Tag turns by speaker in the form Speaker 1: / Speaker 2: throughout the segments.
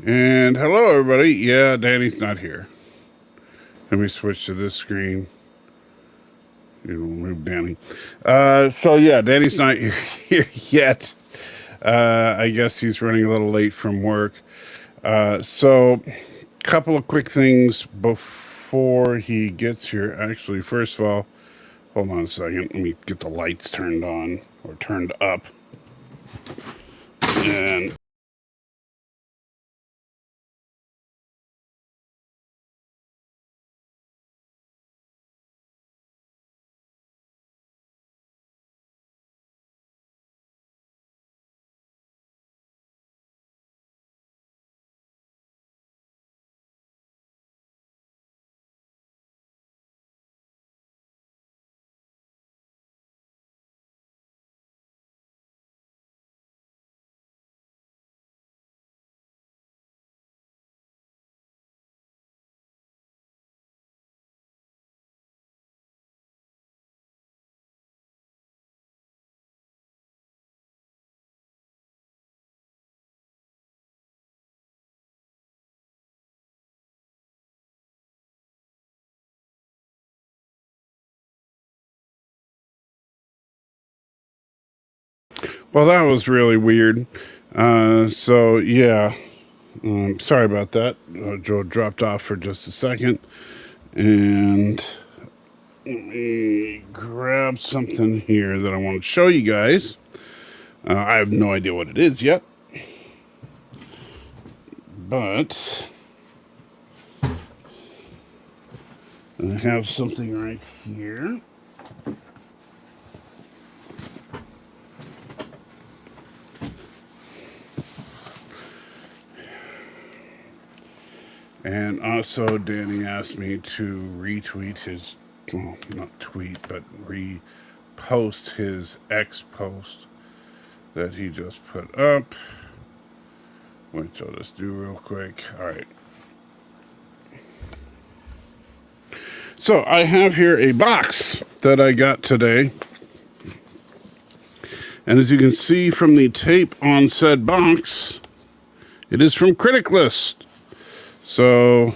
Speaker 1: And hello, everybody. Yeah, Danny's not here. Let me switch to this screen. It'll move Danny. So yeah, Danny's not here yet. I guess he's running a little late from work. So, couple of quick things before he gets here. Actually, first of all, hold on a second. Let me get the lights turned on or turned up. And well, that was really weird. So yeah, sorry about that. Joe dropped off for just a second, and let me grab something here that I want to show you guys. I have no idea what it is yet, but I have something right here. And also, Danny asked me to retweet his, well, not tweet, but repost his X post that he just put up, which I'll just do real quick. All right. So I have here a box that I got today. And as you can see from the tape on said box, it is from Critic List. So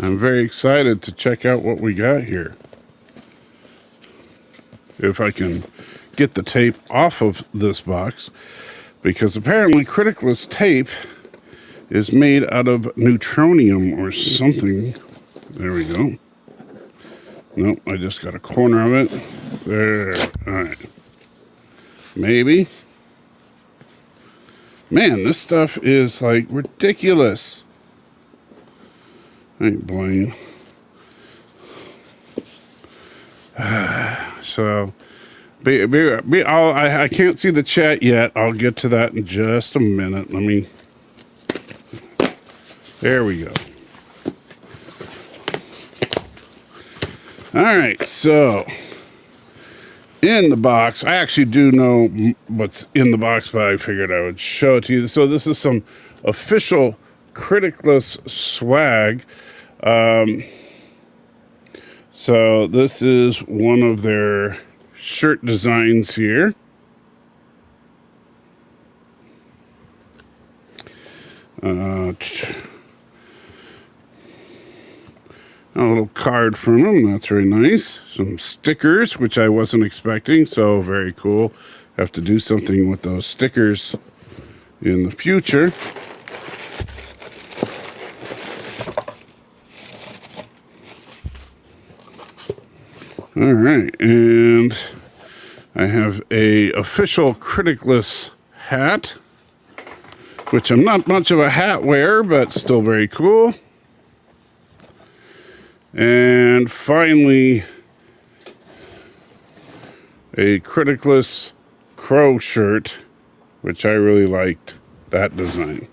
Speaker 1: I'm very excited to check out what we got here. If I can get the tape off of this box, because apparently Critic List tape is made out of neutronium or something. There we go. Nope, I just got a corner of it. There. All right. Maybe. Man, this stuff is like ridiculous. I ain't blame. So, I can't see the chat yet. I'll get to that in just a minute. Let me. There we go. All right, so in the box, I actually do know what's in the box, but I figured I would show it to you. So this is some official Critic List swag. So this is one of their shirt designs here. A little card from them. That's very nice. Some stickers, which I wasn't expecting, so very cool. Have to do something with those stickers in the future. All right, and I have a official Critic List hat, which I'm not much of a hat wearer, but still very cool. And finally, a Critic List crow shirt, which I really liked that design.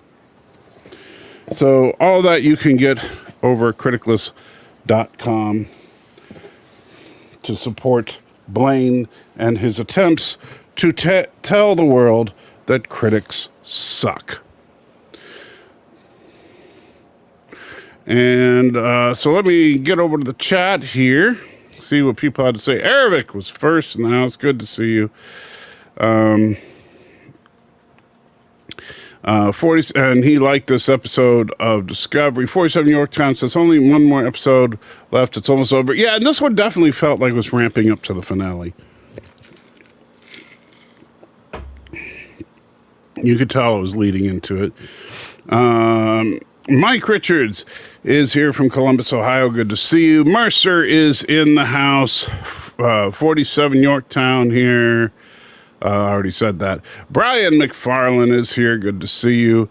Speaker 1: So all that you can get over criticlist.com to support Blaine and his attempts to tell the world that critics suck. And so let me get over to the chat here, see what people had to say. Ervik was first. Now it's good to see you. And he liked this episode of Discovery. 47 Yorktown says only one more episode left. It's almost over. Yeah, and this one definitely felt like it was ramping up to the finale. You could tell it was leading into it. Mike Richards is here from Columbus, Ohio. Good to see you. Mercer is in the house. 47 Yorktown here. I already said that. Brian McFarlane is here. Good to see you.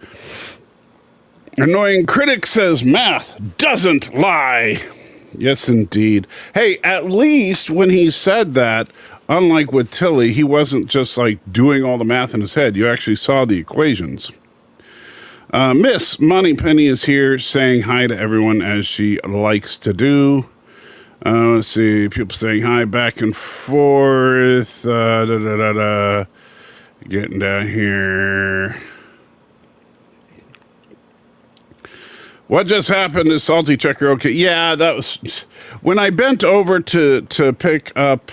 Speaker 1: Annoying Critic says math doesn't lie. Yes, indeed. Hey, at least when he said that, unlike with Tilly, he wasn't just like doing all the math in his head. You actually saw the equations. Miss Moneypenny is here saying hi to everyone as she likes to do. Let's see, people saying hi back and forth. Getting down here. What just happened to Salty Checker? Okay, yeah, that was when I bent over to pick up.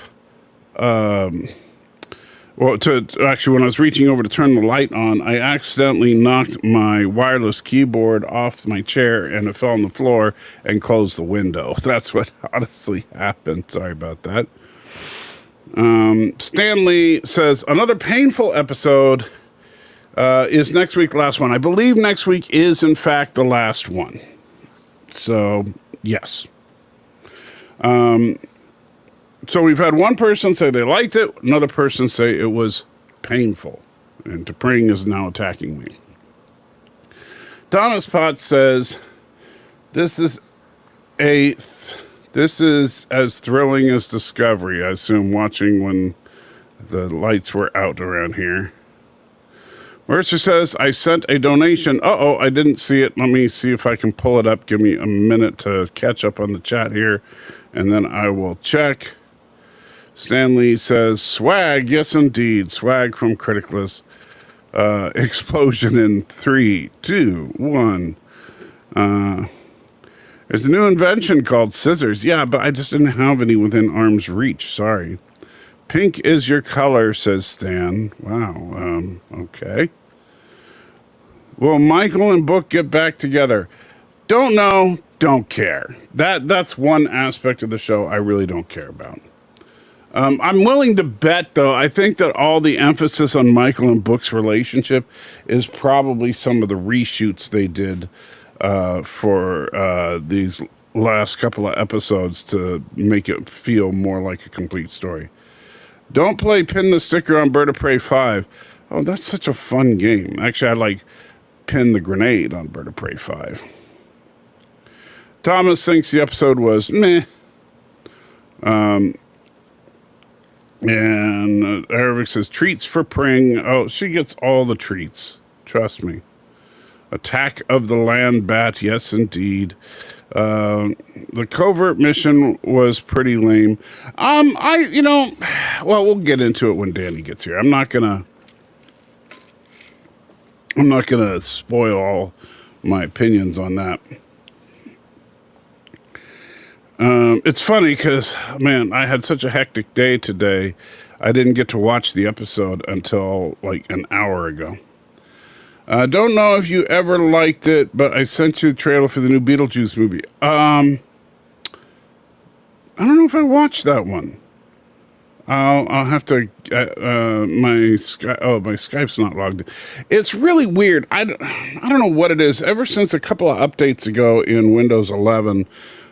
Speaker 1: Actually, when I was reaching over to turn the light on, I accidentally knocked my wireless keyboard off my chair and it fell on the floor and closed the window. That's what honestly happened. Sorry about that. Stanley says, another painful episode is next week, last one. I believe next week is, in fact, the last one. So, yes. So we've had one person say they liked it, another person say it was painful, and T'Pring is now attacking me. Thomas Potts says, this is as thrilling as Discovery, I assume, watching when the lights were out around here. Mercer says, I sent a donation. Uh-oh, I didn't see it. Let me see if I can pull it up. Give me a minute to catch up on the chat here, and then I will check. Stanley says, swag, yes indeed, swag from Criticless. Explosion in 3, 2, 1. There's a new invention called scissors. Yeah, but I just didn't have any within arm's reach, sorry. Pink is your color, says Stan. Wow, okay. Will Michael and Book get back together? Don't know, don't care. That's one aspect of the show I really don't care about. I'm willing to bet, though, I think that all the emphasis on Michael and Book's relationship is probably some of the reshoots they did for these last couple of episodes to make it feel more like a complete story. Don't play Pin the Sticker on Bird of Prey 5. Oh, that's such a fun game. Actually, I like Pin the Grenade on Bird of Prey 5. Thomas thinks the episode was meh. And Ervik says, treats for Pring. Oh, she gets all the treats. Trust me. Attack of the Land Bat. Yes, indeed. The covert mission was pretty lame. Well, we'll get into it when Danny gets here. I'm not gonna spoil all my opinions on that. It's funny because, man, I had such a hectic day today. I didn't get to watch the episode until like an hour ago. Don't know if you ever liked it, but I sent you the trailer for the new Beetlejuice movie. I don't know if I watched that one. I'll have to, my Skype's not logged in. It's really weird. I don't know what it is. Ever since a couple of updates ago in Windows 11,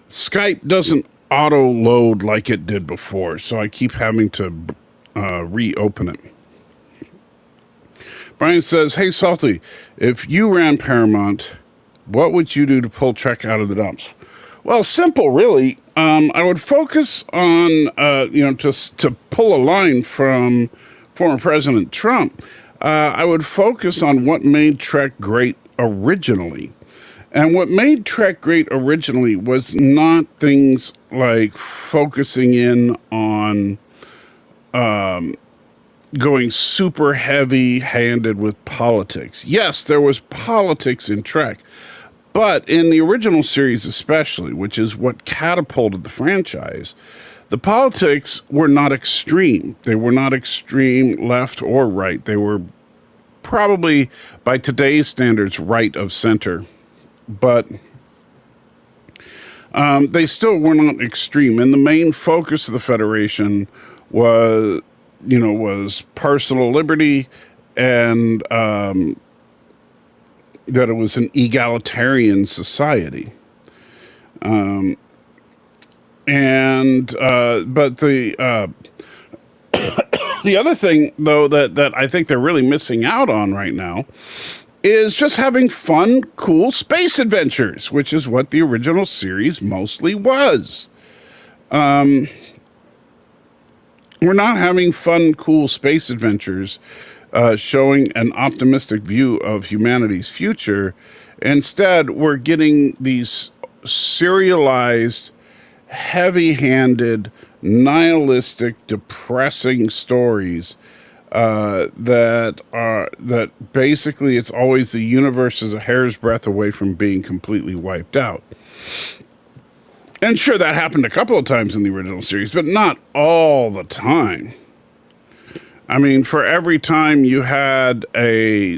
Speaker 1: Skype doesn't auto load like it did before, so I keep having to reopen it. Brian says, hey, Salty, if you ran Paramount, what would you do to pull Trek out of the dumps? Well, simple, really. I would focus on, to pull a line from former President Trump. I would focus on what made Trek great originally. And what made Trek great originally was not things like focusing in on going super heavy-handed with politics. Yes, there was politics in Trek, but in the original series especially, which is what catapulted the franchise, the politics were not extreme. They were not extreme left or right. They were probably, by today's standards, right of center. But they still were not extreme. And the main focus of the Federation was, was personal liberty and that it was an egalitarian society. But the other thing, though, that I think they're really missing out on right now is just having fun, cool space adventures, which is what the original series mostly was. We're not having fun, cool space adventures showing an optimistic view of humanity's future. Instead, we're getting these serialized, heavy-handed, nihilistic, depressing stories that basically it's always the universe is a hair's breadth away from being completely wiped out. And sure, that happened a couple of times in the original series, but not all the time. I mean, for every time you had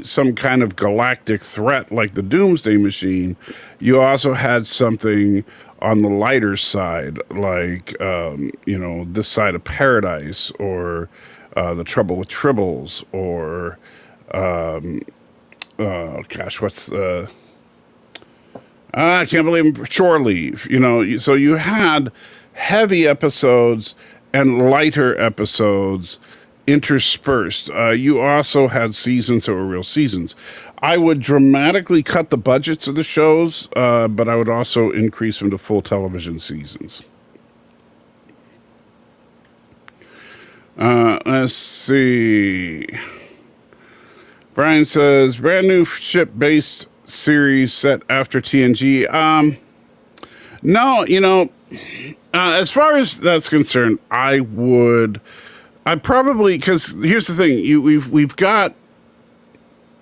Speaker 1: some kind of galactic threat like the Doomsday Machine, you also had something on the lighter side, like, This Side of Paradise, or The Trouble with Tribbles, or, I can't believe Shore Leave, so you had heavy episodes and lighter episodes interspersed. You also had seasons that were real seasons. I would dramatically cut the budgets of the shows, but I would also increase them to full television seasons. Let's see. Brian says, brand new ship-based series set after TNG. No, as far as that's concerned, I probably, because here's the thing, we've got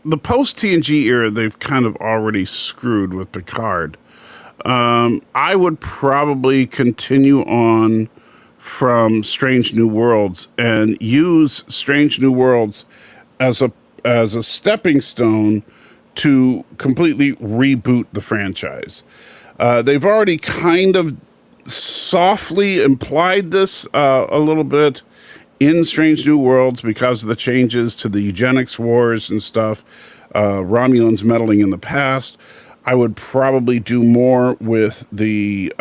Speaker 1: the post TNG era. They've kind of already screwed with Picard. I would probably continue on from Strange New Worlds and use Strange New Worlds as a stepping stone to completely reboot the franchise. They've already kind of softly implied this a little bit in Strange New Worlds because of the changes to the eugenics wars and stuff, Romulans meddling in the past. I would probably do more with the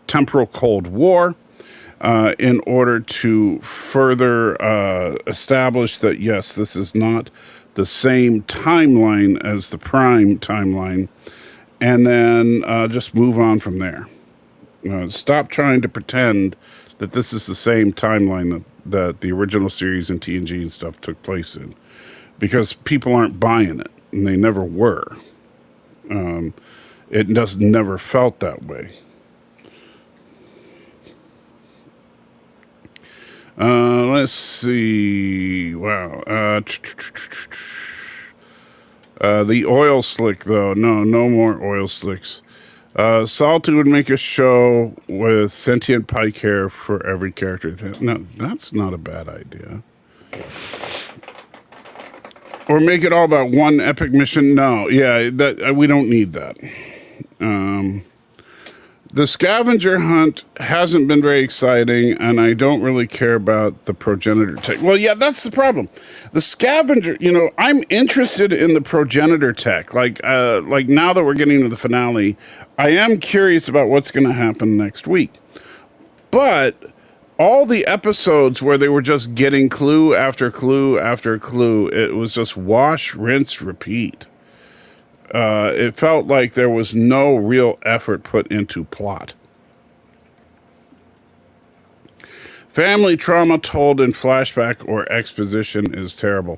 Speaker 1: temporal Cold War in order to further establish that, yes, this is not the same timeline as the Prime timeline, and then just move on from there. Stop trying to pretend that this is the same timeline that the original series and TNG and stuff took place in, because people aren't buying it, and they never were. It just never felt that way. Let's see. Wow. The oil slick, though. No more oil slicks. Solitude would make a show with sentient pike hair for every character. No, that's not a bad idea. Or make it all about one epic mission. No, yeah, we don't need that. The scavenger hunt hasn't been very exciting, and I don't really care about the progenitor tech. Well, yeah, that's the problem. The scavenger, I'm interested in the progenitor tech. Like now that we're getting to the finale, I am curious about what's going to happen next week. But all the episodes where they were just getting clue after clue after clue, it was just wash, rinse, repeat. It felt like there was no real effort put into plot. Family trauma told in flashback or exposition is terrible.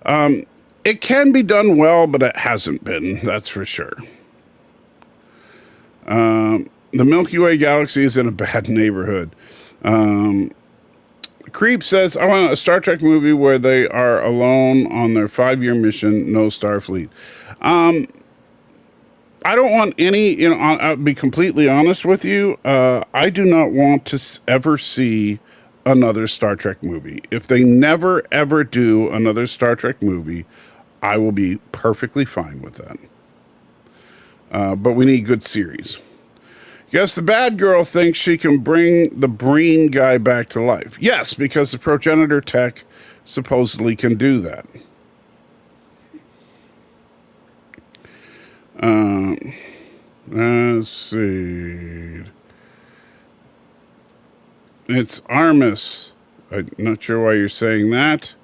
Speaker 1: It can be done well, but it hasn't been, that's for sure. The Milky Way galaxy is in a bad neighborhood. Creep says, I want a Star Trek movie where they are alone on their 5-year mission, no Starfleet. I don't want any, I'll be completely honest with you. I do not want to ever see another Star Trek movie. If they never, ever do another Star Trek movie, I will be perfectly fine with that. But we need good series. Yes, the bad girl thinks she can bring the Breen guy back to life. Yes, because the progenitor tech supposedly can do that. Let's see. It's Armis. I'm not sure why you're saying that.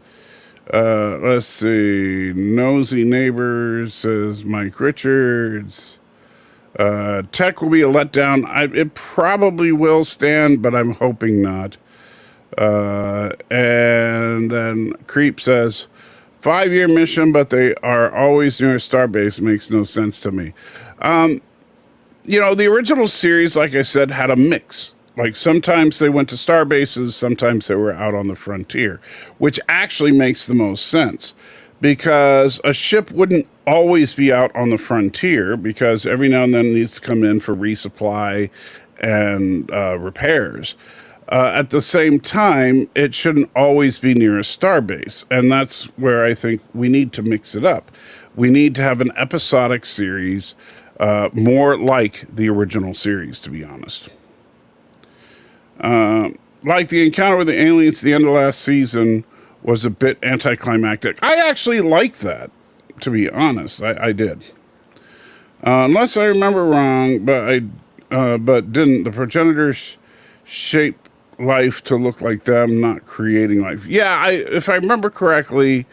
Speaker 1: Let's see. Nosy Neighbors says Mike Richards. Tech will be a letdown. It probably will stand, but I'm hoping not. And then Creep says, 5-year mission, but they are always near a starbase. Makes no sense to me. The original series, like I said, had a mix. Like sometimes they went to star bases, sometimes they were out on the frontier, which actually makes the most sense because a ship wouldn't always be out on the frontier because every now and then it needs to come in for resupply and repairs. At the same time, it shouldn't always be near a starbase, and that's where I think we need to mix it up. We need to have an episodic series, more like the original series, to be honest. Like the encounter with the aliens at the end of last season was a bit anticlimactic. I actually liked that, to be honest. I did. Unless I remember wrong, but didn't the progenitors shape life to look like them, not creating life? Yeah, if I remember correctly,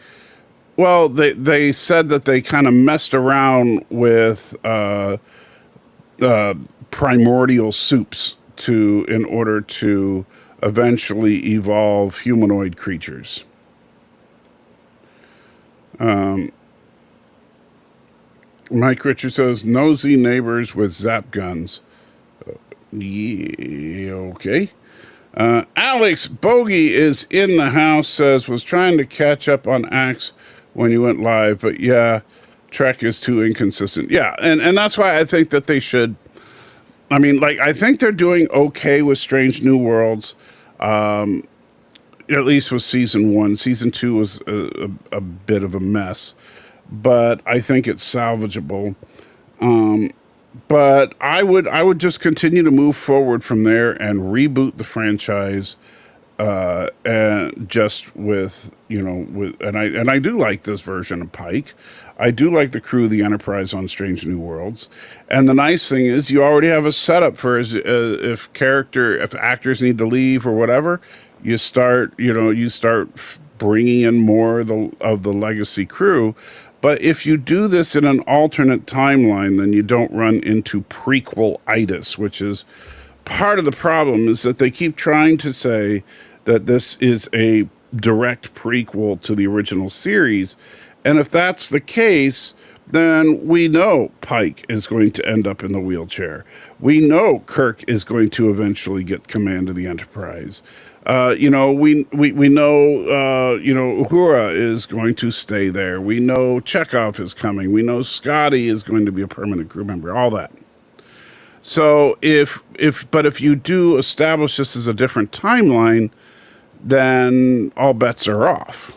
Speaker 1: well, they said that they kind of messed around with primordial soups in order to eventually evolve humanoid creatures. Mike Richards says, nosy neighbors with zap guns. Yeah, okay. Alex Bogey is in the house, says, was trying to catch up on Axe when you went live, but yeah, Trek is too inconsistent. Yeah, and that's why I think that they should. I mean, like, I think they're doing okay with Strange New Worlds, at least with season 1. Season 2 was a bit of a mess, but I think it's salvageable. But I would just continue to move forward from there and reboot the franchise, and just with and I do like this version of Pike. I do like the crew of the Enterprise on Strange New Worlds, and the nice thing is you already have a setup for if actors need to leave or whatever, you start bringing in more of the legacy crew. But if you do this in an alternate timeline, then you don't run into prequel-itis, which is part of the problem, is that they keep trying to say that this is a direct prequel to the original series. And if that's the case, then we know Pike is going to end up in the wheelchair. We know Kirk is going to eventually get command of the Enterprise. We know, Uhura is going to stay there. We know Chekhov is coming. We know Scotty is going to be a permanent crew member, all that. So if you do establish this as a different timeline, then all bets are off.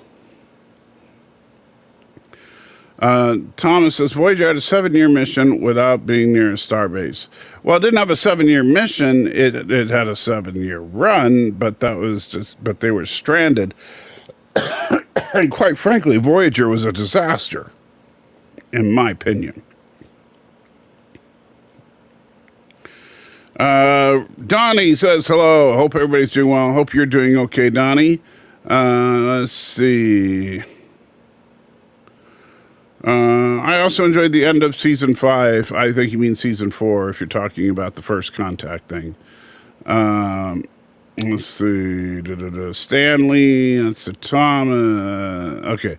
Speaker 1: Thomas says, Voyager had a 7-year mission without being near a starbase. Well, it didn't have a 7-year mission. It had a 7-year run, but but they were stranded. And quite frankly, Voyager was a disaster, in my opinion. Donnie says, hello. Hope everybody's doing well. Hope you're doing okay, Donnie. Let's see. I also enjoyed the end of season 5. I think you mean season 4 if you're talking about the first contact thing. Let's see. Stanley. That's a Thomas. Okay.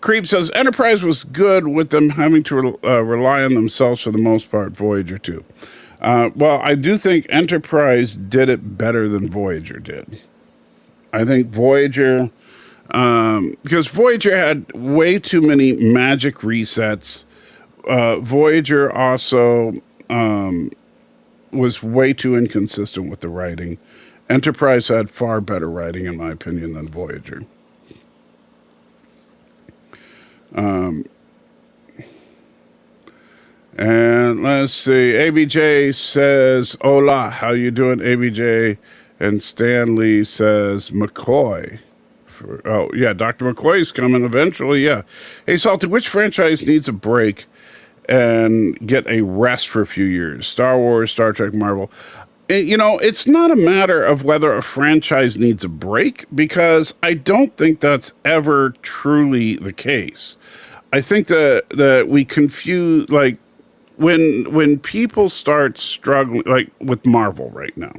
Speaker 1: Creep says Enterprise was good with them having to rely on themselves for the most part. Voyager too. Well, I do think Enterprise did it better than Voyager did. I think Voyager, because Voyager had way too many magic resets. Voyager also was way too inconsistent with the writing. Enterprise had far better writing, in my opinion, than Voyager. And let's see. ABJ says, "Hola, how you doing, ABJ?" And Stanley says, "McCoy." Oh yeah, Dr. McCoy's coming eventually. Yeah. Hey, Salty, which franchise needs a break and get a rest for a few years? Star Wars, Star Trek, Marvel. It's not a matter of whether a franchise needs a break, because I don't think that's ever truly the case. I think that we confuse, like, when people start struggling, like with Marvel right now.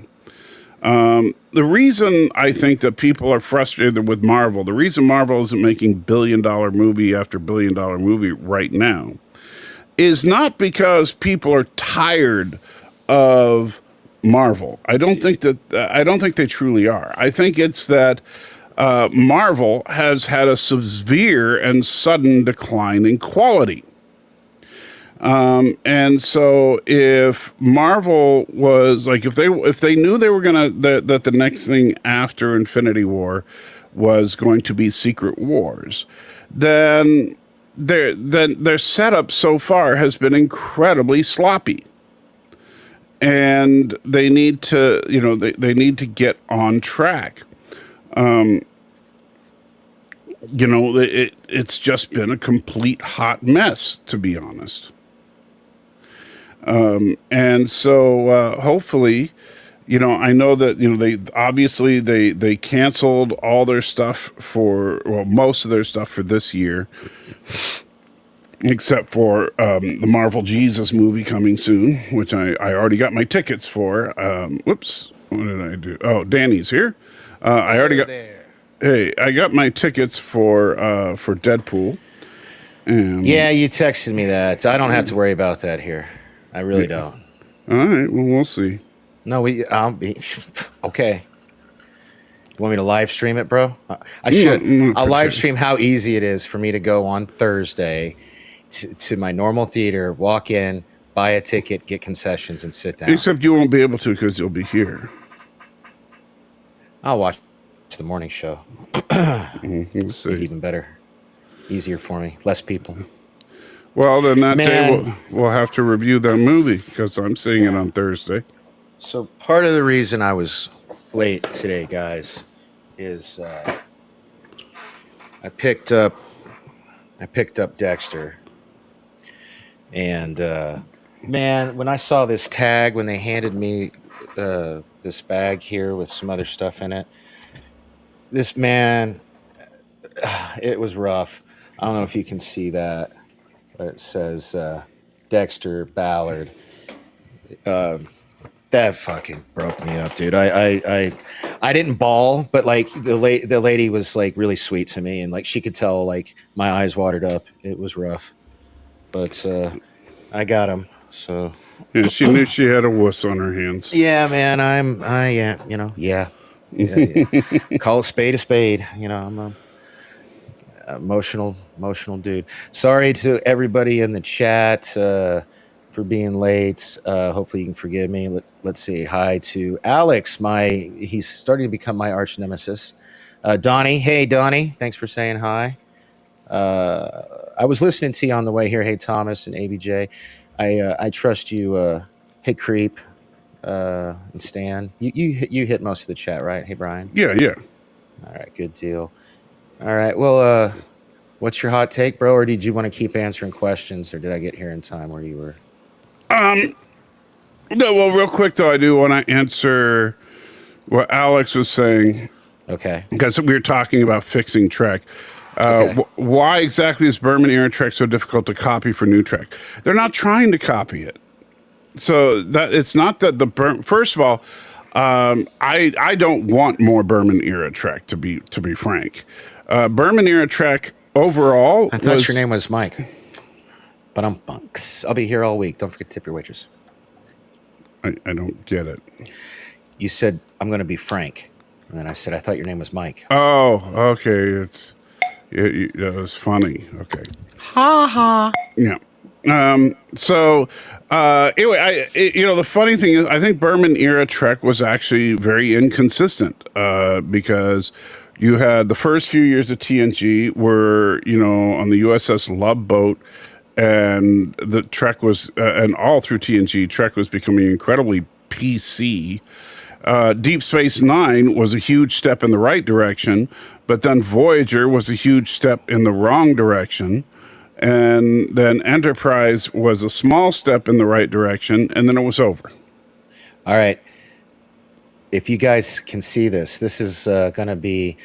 Speaker 1: The reason I think that people are frustrated with Marvel, the reason Marvel isn't making billion-dollar movie after billion-dollar movie right now, is not because people are tired of Marvel. I don't think they truly are. I think it's that Marvel has had a severe and sudden decline in quality. And so if Marvel was like, if they knew they were that the next thing after Infinity War was going to be Secret Wars, then their setup so far has been incredibly sloppy. And they need to, they need to get on track. It's just been a complete hot mess, to be honest. And so hopefully, I know that, they canceled all their stuff most of their stuff for this year, except for the Marvel Jesus movie coming soon, which I already got my tickets for. Whoops, what did I do? Oh, Danny's here. I already got. There. Hey, I got my tickets for Deadpool.
Speaker 2: Yeah, you texted me that. So I don't have to worry about that here. I really don't.
Speaker 1: All right. Well, we'll see.
Speaker 2: No, I'll be okay. You want me to live stream it, bro? I should. I'll live stream how easy it is for me to go on Thursday to my normal theater, walk in, buy a ticket, get concessions, and sit down.
Speaker 1: Except you won't be able to because you'll be here.
Speaker 2: I'll watch the morning show.
Speaker 1: We'll see.
Speaker 2: Even better. Easier for me. Less people.
Speaker 1: Well, then that day we'll have to review that movie because I'm seeing it on Thursday.
Speaker 2: So part of the reason I was late today, guys, is I picked up Dexter, and man, when I saw this tag, when they handed me this bag here with some other stuff in it, this man, it was rough. I don't know if you can see that. It says Dexter Ballard. That fucking broke me up, dude. I didn't bawl, but like the lady was like really sweet to me, and like she could tell like my eyes watered up. It was rough, but I got him. So
Speaker 1: yeah, she knew she had a wuss on her hands.
Speaker 2: Yeah, man. Yeah. Call a spade a spade. I'm a emotional dude. Sorry to everybody in the chat for being late. Hopefully you can forgive me. Let's see. Hi to Alex. He's starting to become my arch nemesis. Donnie. Hey, Donnie. Thanks for saying hi. I was listening to you on the way here. Hey, Thomas and ABJ. I trust you. Hey, Creep and Stan. You hit most of the chat, right? Hey, Brian.
Speaker 1: Yeah.
Speaker 2: All right. Good deal. All right. Well, what's your hot take, bro? Or did you want to keep answering questions, or did I get here in time where you were?
Speaker 1: No, well, real quick, though, I do want to answer what Alex was saying.
Speaker 2: Okay.
Speaker 1: Because we were talking about fixing Trek.
Speaker 2: Okay.
Speaker 1: Why exactly is Berman era Trek so difficult to copy for new Trek? They're not trying to copy it. So that it's not that first of all, I don't want more Berman era Trek, to be frank. Berman era Trek overall.
Speaker 2: I thought your name was Mike. But I'm bunks. I'll be here all week. Don't forget to tip your waitress.
Speaker 1: I don't get it.
Speaker 2: You said I'm going to be Frank, and then I said I thought your name was Mike.
Speaker 1: Oh, okay. That was funny. Okay.
Speaker 2: Ha ha.
Speaker 1: Yeah. So anyway, the funny thing is, I think Berman era Trek was actually very inconsistent because You had the first few years of TNG were, on the USS Love Boat, and the Trek was, and all through TNG, Trek was becoming incredibly PC. Deep Space Nine was a huge step in the right direction, but then Voyager was a huge step in the wrong direction. And then Enterprise was a small step in the right direction, and then it was over.
Speaker 2: All right. If you guys can see this, this is going to be,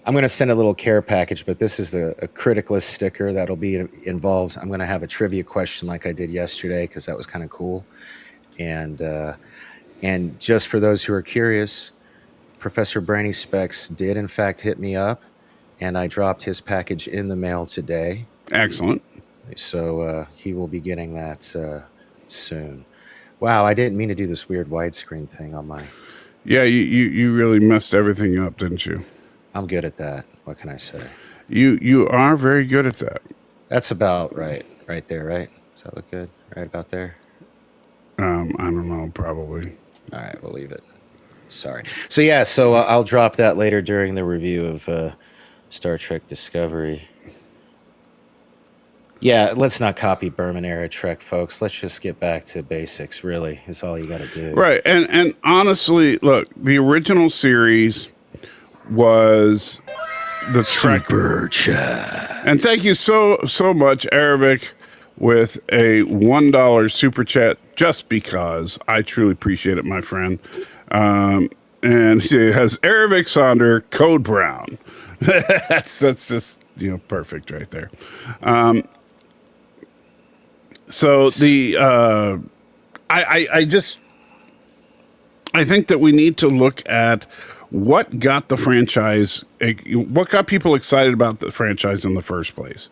Speaker 2: I'm going to send a little care package, but this is a Criticalist sticker that'll be involved. I'm going to have a trivia question like I did yesterday because that was kind of cool. And just for those who are curious, Professor Brainy Specs did in fact hit me up, and I dropped his package in the mail today.
Speaker 1: Excellent.
Speaker 2: So he will be getting that soon. Wow, I didn't mean to do this weird widescreen thing on my...
Speaker 1: Yeah, you really messed everything up, didn't you?
Speaker 2: I'm good at that. What can I say?
Speaker 1: You are very good at that.
Speaker 2: That's about right there, right? Does that look good? Right about there?
Speaker 1: I don't know, probably.
Speaker 2: All right, we'll leave it. Sorry. So yeah, I'll drop that later during the review of Star Trek Discovery. Yeah, let's not copy Berman era Trek, folks. Let's just get back to basics, really, is all you got to do.
Speaker 1: Right. And honestly, look, the original series was the
Speaker 2: Super Chat.
Speaker 1: And thank you so much, Arabic, with a $1 super chat, just because I truly appreciate it, my friend. And it has Arabic Sonder, Code Brown. that's just, perfect right there. So the I think that we need to look at what got the franchise, what got people excited about the franchise in the first place,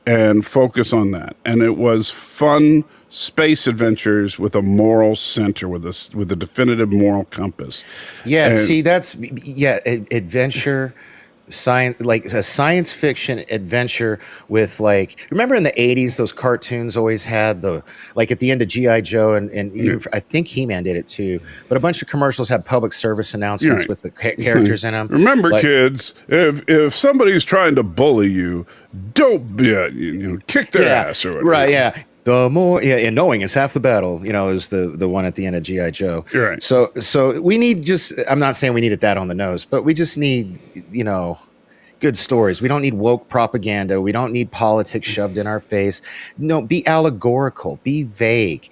Speaker 1: and focus on that. And it was fun space adventures with a moral center, with a definitive moral compass.
Speaker 2: Yeah,
Speaker 1: and,
Speaker 2: see, that's adventure. Science, like a science fiction adventure with, like, remember in the 80s those cartoons always had the, like, at the end of G.I. Joe and even I think He-Man did it too, but a bunch of commercials had public service announcements with the characters in them.
Speaker 1: Remember, like, kids, if somebody's trying to bully you, don't kick their ass or whatever.
Speaker 2: Right, yeah. The more, and knowing is half the battle, is the one at the end of G.I. Joe.
Speaker 1: You're right.
Speaker 2: So we need I'm not saying we needed that on the nose, but we just need, good stories. We don't need woke propaganda. We don't need politics shoved in our face. No, be allegorical, be vague.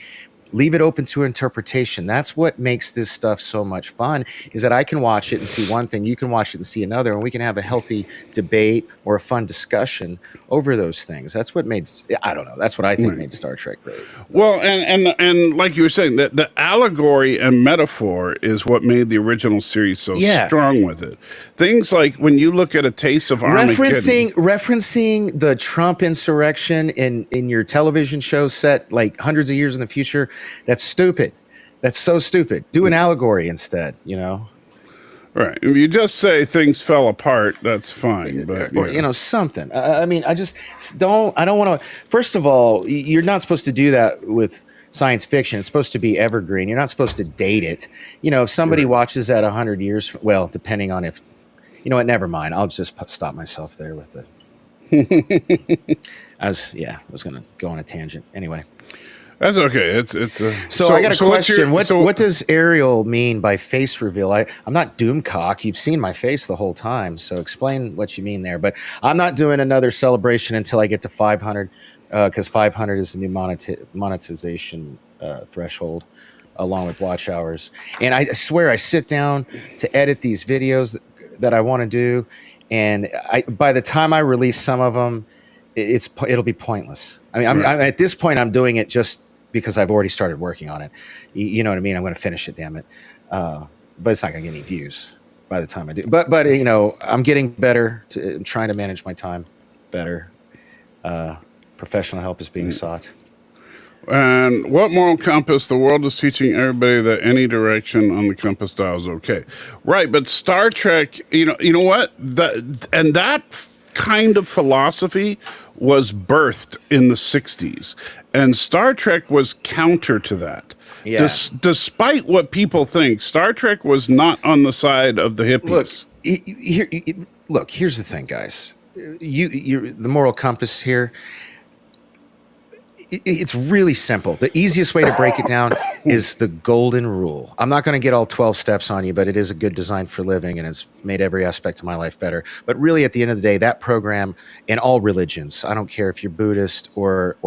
Speaker 2: Leave it open to interpretation. That's what makes this stuff so much fun, is that I can watch it and see one thing, you can watch it and see another, and we can have a healthy debate or a fun discussion over those things. That's what made, I don't know, that's what I think made Star Trek great.
Speaker 1: Well, and like you were saying, the allegory and metaphor is what made the original series so strong with it. Things like when you look at A Taste of Armageddon.
Speaker 2: Referencing the Trump insurrection in your television show set like hundreds of years in the future, that's stupid. That's so stupid. Do an allegory instead,
Speaker 1: Right. If you just say things fell apart, that's fine. But,
Speaker 2: or, something. I mean, I don't want to. First of all, you're not supposed to do that with science fiction. It's supposed to be evergreen. You're not supposed to date it. If somebody watches that 100 years, well, depending on if, what, never mind. I'll just stop myself there with the. I was going to go on a tangent. Anyway.
Speaker 1: That's okay.
Speaker 2: So I got a question. What does Ariel mean by face reveal? I'm not Doomcock. You've seen my face the whole time. So explain what you mean there. But I'm not doing another celebration until I get to 500, because 500 is the new monetization threshold, along with watch hours. And I swear I sit down to edit these videos that I want to do, and by the time I release some of them, it'll be pointless. I mean, I'm at this point, I'm doing it just because I've already started working on it. You know what I mean? I'm going to finish it, damn it. But it's not going to get any views by the time I do. But I'm getting better. I'm trying to manage my time better. Professional help is being sought.
Speaker 1: And what moral compass? The world is teaching everybody that any direction on the compass dial is okay. Right, but Star Trek, you know what? That kind of philosophy was birthed in the 60s, and Star Trek was counter to that. Yeah. Despite what people think, Star Trek was not on the side of the hippies.
Speaker 2: Look, here, look, here's the thing, guys. The moral compass here. It's really simple. The easiest way to break it down is the golden rule. I'm not going to get all 12 steps on you, but it is a good design for living, and it's made every aspect of my life better. But really, at the end of the day, that program in all religions, I don't care if you're Buddhist or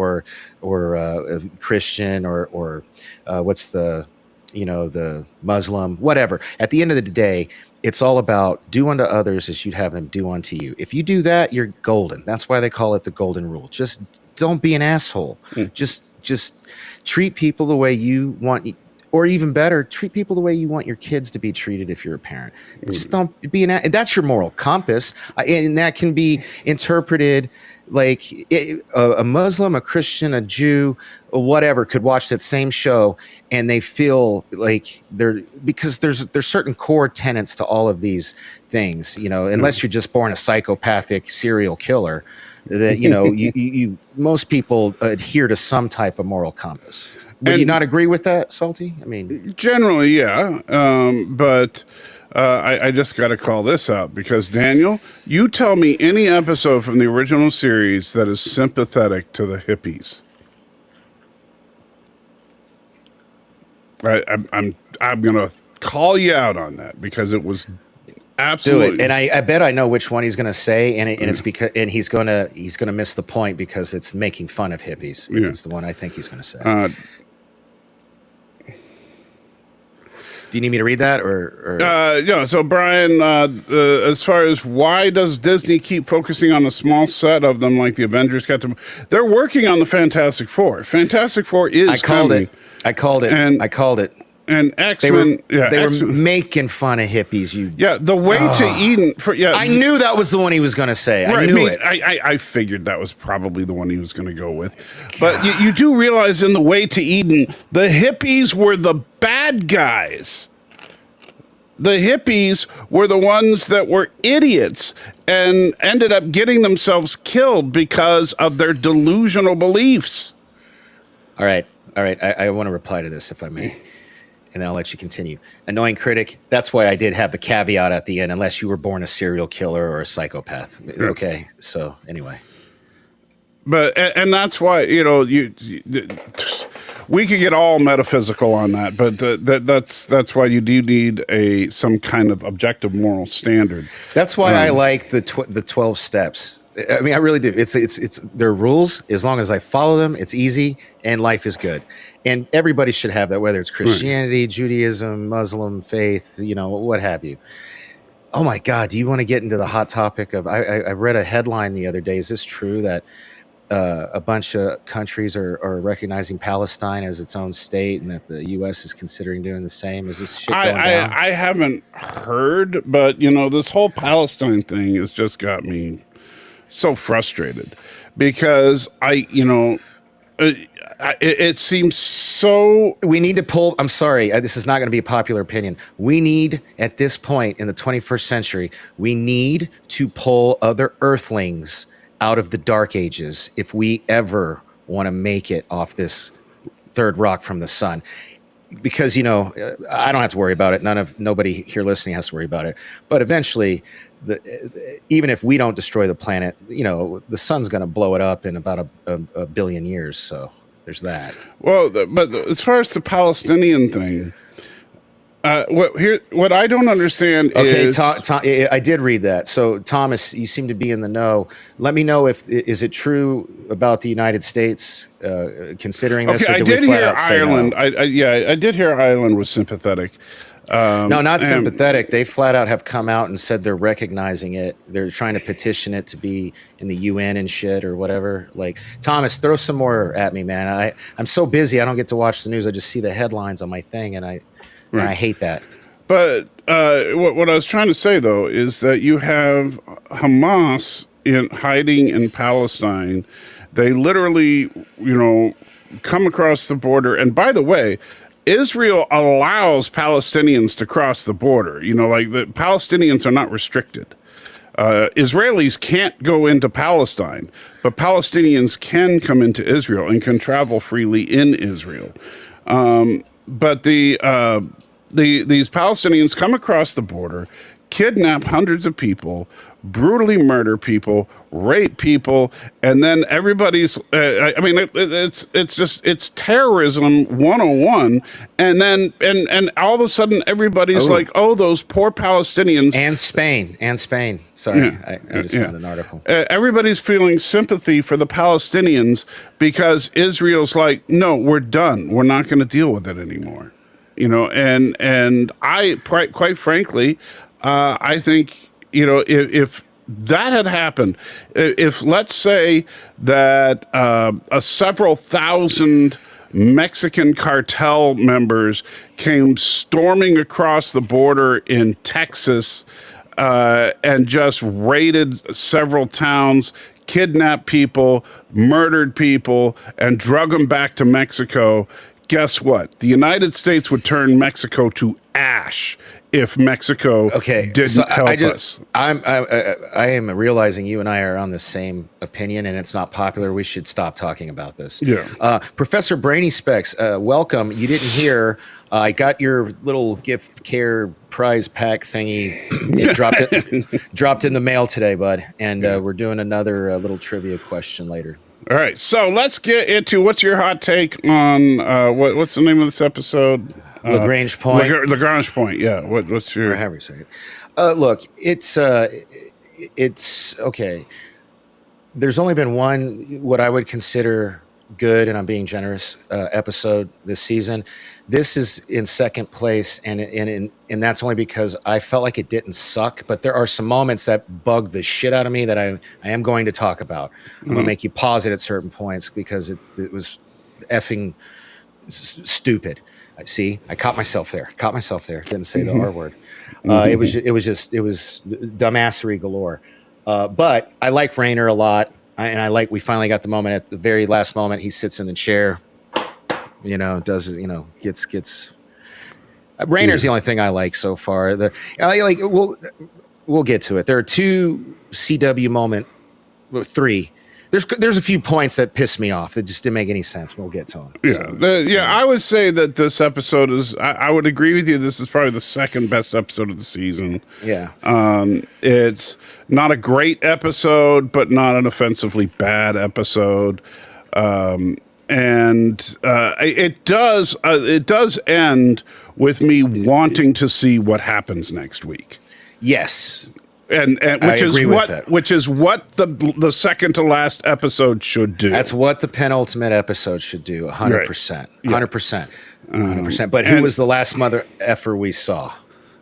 Speaker 2: Christian or what's the Muslim, whatever. At the end of the day, it's all about do unto others as you'd have them do unto you. If you do that, you're golden. That's why they call it the golden rule. Just don't be an asshole. Just treat people the way you want, or even better, treat people the way you want your kids to be treated if you're a parent. Just don't be that's your moral compass. And that can be interpreted like a Muslim, a Christian, a Jew, or whatever could watch that same show and they feel like because there's certain core tenets to all of these things, unless you're just born a psychopathic serial killer, that, you most people adhere to some type of moral compass. Would you not agree with that, Salty? I mean,
Speaker 1: generally, yeah. But I just got to call this out because, Daniel, you tell me any episode from the original series that is sympathetic to the hippies. I'm going to call you out on that because it was absolutely.
Speaker 2: Do it, and I bet I know which one he's going to say, and it's because he's going to miss the point because it's making fun of hippies. If it's the one I think he's going to say. Do you need me to read that, or?
Speaker 1: So Brian, as far as why does Disney keep focusing on a small set of them, like the Avengers got to? They're working on the Fantastic Four. Fantastic Four is coming.
Speaker 2: I called it.
Speaker 1: And X-Men,
Speaker 2: they were making fun of hippies.
Speaker 1: The way to Eden.
Speaker 2: I knew that was the one he was going to say.
Speaker 1: Right,
Speaker 2: I knew it.
Speaker 1: I figured that was probably the one he was going to go with. But you do realize in the way to Eden, the hippies were the bad guys. The hippies were the ones that were idiots and ended up getting themselves killed because of their delusional beliefs.
Speaker 2: All right. I want to reply to this, if I may. And then I'll let you continue. Annoying critic, that's why I did have the caveat at the end, unless you were born a serial killer or a psychopath. Yeah. Okay, so anyway.
Speaker 1: But, and that's why, we could get all metaphysical on that, but that's why you do need some kind of objective moral standard.
Speaker 2: That's why I like the 12 steps. I mean, I really do. It's their rules. As long as I follow them, it's easy and life is good. And everybody should have that, whether it's Christianity, Judaism, Muslim faith, what have you. Oh my God, do you want to get into the hot topic of? I read a headline the other day. Is this true that a bunch of countries are recognizing Palestine as its own state, and that the U.S. is considering doing the same? Is this shit going down?
Speaker 1: I haven't heard, but this whole Palestine thing has just got me so frustrated because it seems so.
Speaker 2: We need to pull. I'm sorry, this is not going to be a popular opinion. We need, at this point in the 21st century, we need to pull other Earthlings out of the Dark Ages if we ever want to make it off this third rock from the sun. Because I don't have to worry about it. Nobody here listening has to worry about it. But eventually, even if we don't destroy the planet, the sun's going to blow it up in about a billion years. So there's that.
Speaker 1: Well, but as far as the Palestinian thing, what I don't understand is...
Speaker 2: Okay, I did read that. So, Thomas, you seem to be in the know. Let me know is it true about the United States considering this?
Speaker 1: Okay,
Speaker 2: or
Speaker 1: I did hear Ireland. No? I did hear Ireland was sympathetic.
Speaker 2: No, not sympathetic. They flat out have come out and said they're recognizing it. They're trying to petition it to be in the UN and shit or whatever. Like, Thomas, throw some more at me, man. I'm so busy. I don't get to watch the news. I just see the headlines on my thing, and I hate that.
Speaker 1: But what I was trying to say, though, is that you have Hamas hiding in Palestine. They literally, come across the border. And by the way, Israel allows Palestinians to cross the border. Like the Palestinians are not restricted. Israelis can't go into Palestine, but Palestinians can come into Israel and can travel freely in Israel. But these Palestinians come across the border, kidnap hundreds of people, brutally murder people, rape people, and then everybody's I mean it's terrorism 101, and then and all of a sudden everybody's like, oh, those poor Palestinians.
Speaker 2: And Spain. Sorry, I just found an article.
Speaker 1: Everybody's feeling sympathy for the Palestinians because Israel's like, no, we're done. We're not going to deal with it anymore. You know, and I quite frankly, I think, you know, if that had happened, if let's say that several thousand Mexican cartel members came storming across the border in Texas and just raided several towns, kidnapped people, murdered people, and drug them back to Mexico, guess what? The United States would turn Mexico to ash if Mexico didn't help us.
Speaker 2: I am realizing you and I are on the same opinion, and it's not popular. We should stop talking about this.
Speaker 1: Yeah.
Speaker 2: Professor Brainy Specs, welcome. You didn't hear. I got your little gift care prize pack thingy. It dropped in the mail today, bud. And we're doing another little trivia question later.
Speaker 1: All right, so let's get into what's your hot take on what's the name of this episode?
Speaker 2: Lagrange Point.
Speaker 1: Lagrange Point. Yeah. What's your?
Speaker 2: Or however you say it. Look, it's okay. There's only been one what I would consider good, and I'm being generous, episode this season. This is in second place, and that's only because I felt like it didn't suck. But there are some moments that bugged the shit out of me that I am going to talk about. I'm going to make you pause it at certain points because it was effing stupid. See, I caught myself there. Didn't say the R word. It was dumbassery galore. But I like Rainer a lot. We finally got the moment at the very last moment. He sits in the chair, you know, gets. Rainer's the only thing I like so far. We'll get to it. There are two CW three. There's a few points that piss me off. It just didn't make any sense. We'll get to them.
Speaker 1: Yeah, I would say that this episode is. I would agree with you. This is probably the second best episode of the season.
Speaker 2: Yeah.
Speaker 1: It's not a great episode, but not an offensively bad episode. It does end with me wanting to see what happens next week.
Speaker 2: Yes.
Speaker 1: And which is what the second to last episode should do.
Speaker 2: That's what the penultimate episode should do. 100%. 100%. But who was the last mother effer we saw?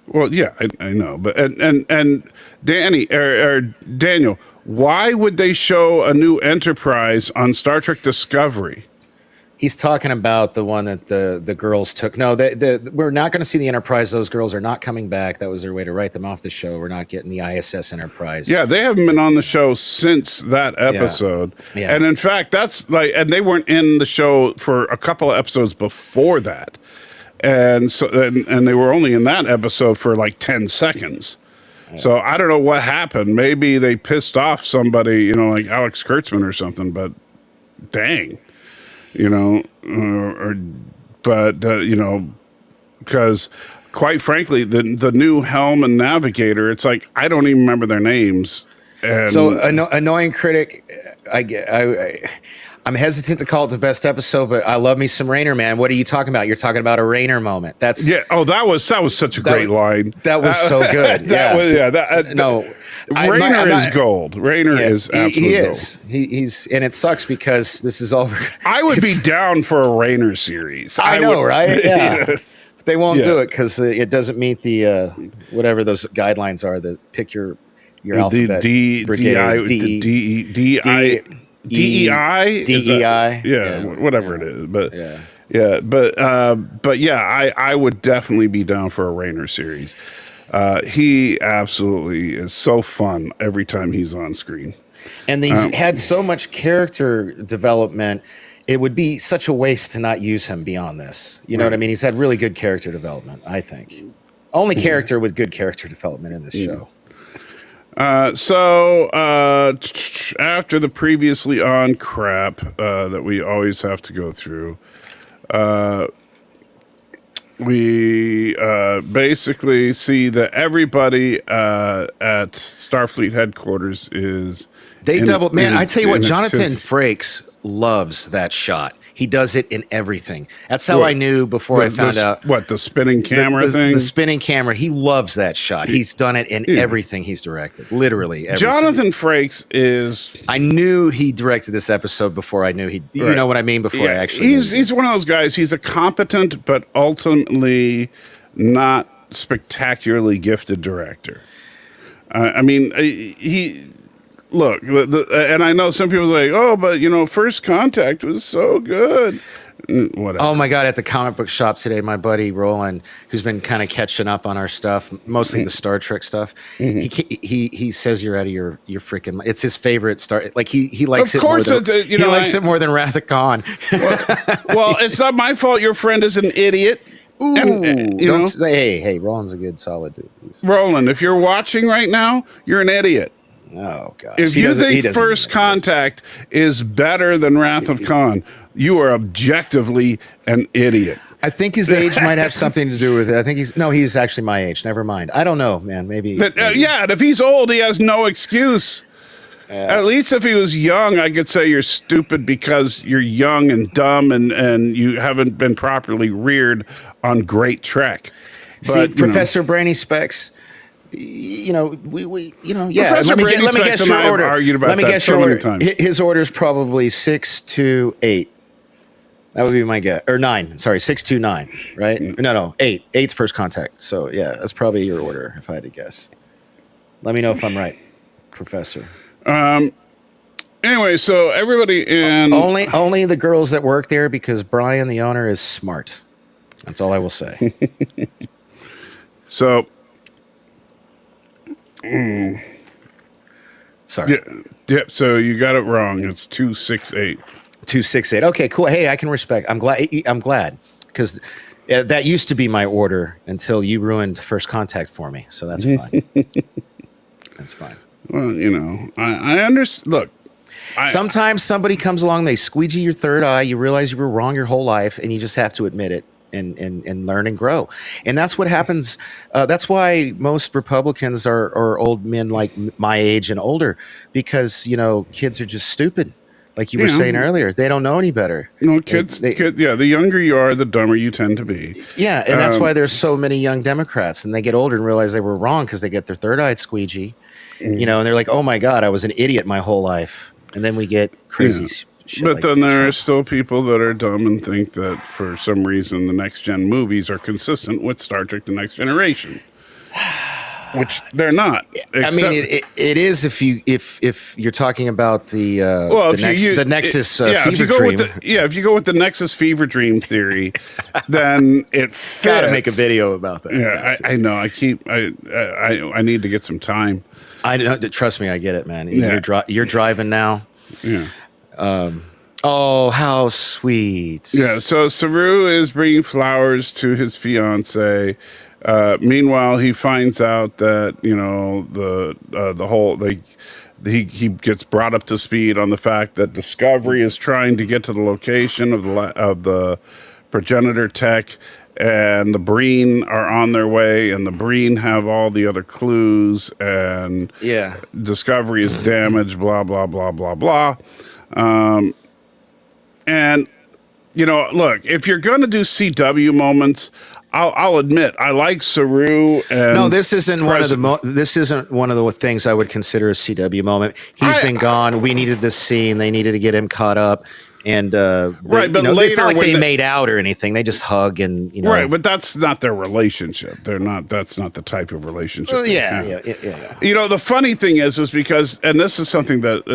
Speaker 1: Well, yeah, I know, but and Danny or Daniel, why would they show a new Enterprise on Star Trek Discovery?
Speaker 2: He's talking about the one that the girls took. No, we're not going to see the Enterprise. Those girls are not coming back. That was their way to write them off the show. We're not getting the ISS Enterprise.
Speaker 1: Yeah, they haven't been on the show since that episode. Yeah. And in fact, and they weren't in the show for a couple of episodes before that. And so and they were only in that episode for like 10 seconds. Yeah. So I don't know what happened. Maybe they pissed off somebody, you know, like Alex Kurtzman or something, but dang. You know, you know, because quite frankly, the new helm and navigator, it's like I don't even remember their names. And
Speaker 2: so annoying critic, I'm hesitant to call it the best episode, but I love me some Rainer, man. What are you talking about? You're talking about a Rainer moment. That's
Speaker 1: Oh, that was such a great line.
Speaker 2: That was so good.
Speaker 1: Rainer is gold. Rainer is absolutely gold.
Speaker 2: He's and it sucks because this is all.
Speaker 1: I would be down for a Rainer series.
Speaker 2: I know, right? Yeah. But they won't do it because it doesn't meet the whatever those guidelines are. The pick your alphabet. DEI, whatever it is, but I would definitely be down for a Rainer series. He absolutely is so fun every time he's on screen, and he's had so much character development. It would be such a waste to not use him beyond this. You know what I mean? He's had really good character development. I think only character with good character development in this show. So after the previously on crap that we always have to go through,
Speaker 1: we basically see that everybody at Starfleet headquarters is
Speaker 2: I tell you what,
Speaker 1: in a
Speaker 2: Jonathan
Speaker 1: tizzy.
Speaker 2: Frakes loves that shot. He does it in everything. That's how I knew before I found out.
Speaker 1: What, the spinning camera thing?
Speaker 2: The spinning camera. He loves that shot. He's done it in everything he's directed. Literally everything.
Speaker 1: Jonathan Frakes is...
Speaker 2: I knew he directed this episode before I knew he... You know what I mean? Before I actually...
Speaker 1: He's one of those guys. He's a competent, but ultimately not spectacularly gifted director. I mean, he... Look, and I know some people say, "Oh, but First Contact was so good." Whatever.
Speaker 2: Oh my God! At the comic book shop today, my buddy Roland, who's been kind of catching up on our stuff, mostly the Star Trek stuff, he says you're out of your freaking. It's his favorite Star. Like he likes
Speaker 1: of
Speaker 2: it.
Speaker 1: Course
Speaker 2: more than, he likes it more than Wrath of Khan.
Speaker 1: Well, it's not my fault. Your friend is an idiot.
Speaker 2: Ooh,
Speaker 1: and,
Speaker 2: hey, Roland's a good, solid dude.
Speaker 1: Roland, if you're watching right now, you're an idiot.
Speaker 2: Oh God!
Speaker 1: If you think First Contact is better than Wrath of Khan, you are objectively an idiot.
Speaker 2: I think his age might have something to do with it. I think he's actually my age. Never mind. I don't know, man. Maybe.
Speaker 1: Yeah, and if he's old, he has no excuse. At least if he was young, I could say you're stupid because you're young and dumb and you haven't been properly reared on great Trek.
Speaker 2: See, Professor Brainy Specs. Yeah.
Speaker 1: Professor
Speaker 2: Let me guess your order.
Speaker 1: Argued about
Speaker 2: Let me
Speaker 1: that
Speaker 2: guess
Speaker 1: so
Speaker 2: your
Speaker 1: many
Speaker 2: order.
Speaker 1: times.
Speaker 2: His order is probably 6 to 8. That would be my guess. Or 9. Sorry, 6 to 9. Right? No, 8. 8's First Contact. So yeah, that's probably your order if I had to guess. Let me know if I'm right, Professor.
Speaker 1: Anyway, so everybody in
Speaker 2: only the girls that work there because Brian, the owner, is smart. That's all I will say.
Speaker 1: So.
Speaker 2: Sorry.
Speaker 1: Yep. So you got it wrong. It's 268.
Speaker 2: 268. Okay, cool. Hey, I can respect. I'm glad because that used to be my order until you ruined First Contact for me. So that's fine. That's fine.
Speaker 1: Well, I understand. Look,
Speaker 2: sometimes somebody comes along, they squeegee your third eye. You realize you were wrong your whole life, and you just have to admit it. And learn and grow. And that's what happens. That's why most Republicans are old men like my age and older, because, kids are just stupid. Like you were saying earlier, they don't know any better.
Speaker 1: Kids, the younger you are, the dumber you tend to be.
Speaker 2: Yeah, and that's why there's so many young Democrats, and they get older and realize they were wrong because they get their third-eyed squeegee, and they're like, oh my God, I was an idiot my whole life. And then we get crazy shit.
Speaker 1: But
Speaker 2: like
Speaker 1: then there are still people that are dumb and think that for some reason the next gen movies are consistent with Star Trek: The Next Generation, which they're not.
Speaker 2: I mean, it is if you're talking about the Nexus fever dream.
Speaker 1: If you go with the Nexus fever dream theory, then it fits.
Speaker 2: Gotta make a video about that.
Speaker 1: Yeah, I know. I need to get some time.
Speaker 2: I know. Trust me, I get it, man. You're driving now.
Speaker 1: Yeah.
Speaker 2: Oh, how sweet.
Speaker 1: Yeah, so Saru is bringing flowers to his fiance. Meanwhile, he finds out that, he gets brought up to speed on the fact that Discovery is trying to get to the location of the progenitor tech, and the Breen are on their way, and the Breen have all the other clues, and Discovery is damaged, blah, blah, blah, blah, blah. And look, if you're going to do CW moments, I'll admit I like Saru. And
Speaker 2: no, this isn't one of the things I would consider a CW moment. He's been gone. We needed this scene. They needed to get him caught up. And but later, it's not like they made out or anything. They just hug and
Speaker 1: right. But that's not their relationship. That's not the type of relationship.
Speaker 2: Well, yeah.
Speaker 1: The funny thing is because, and this is something that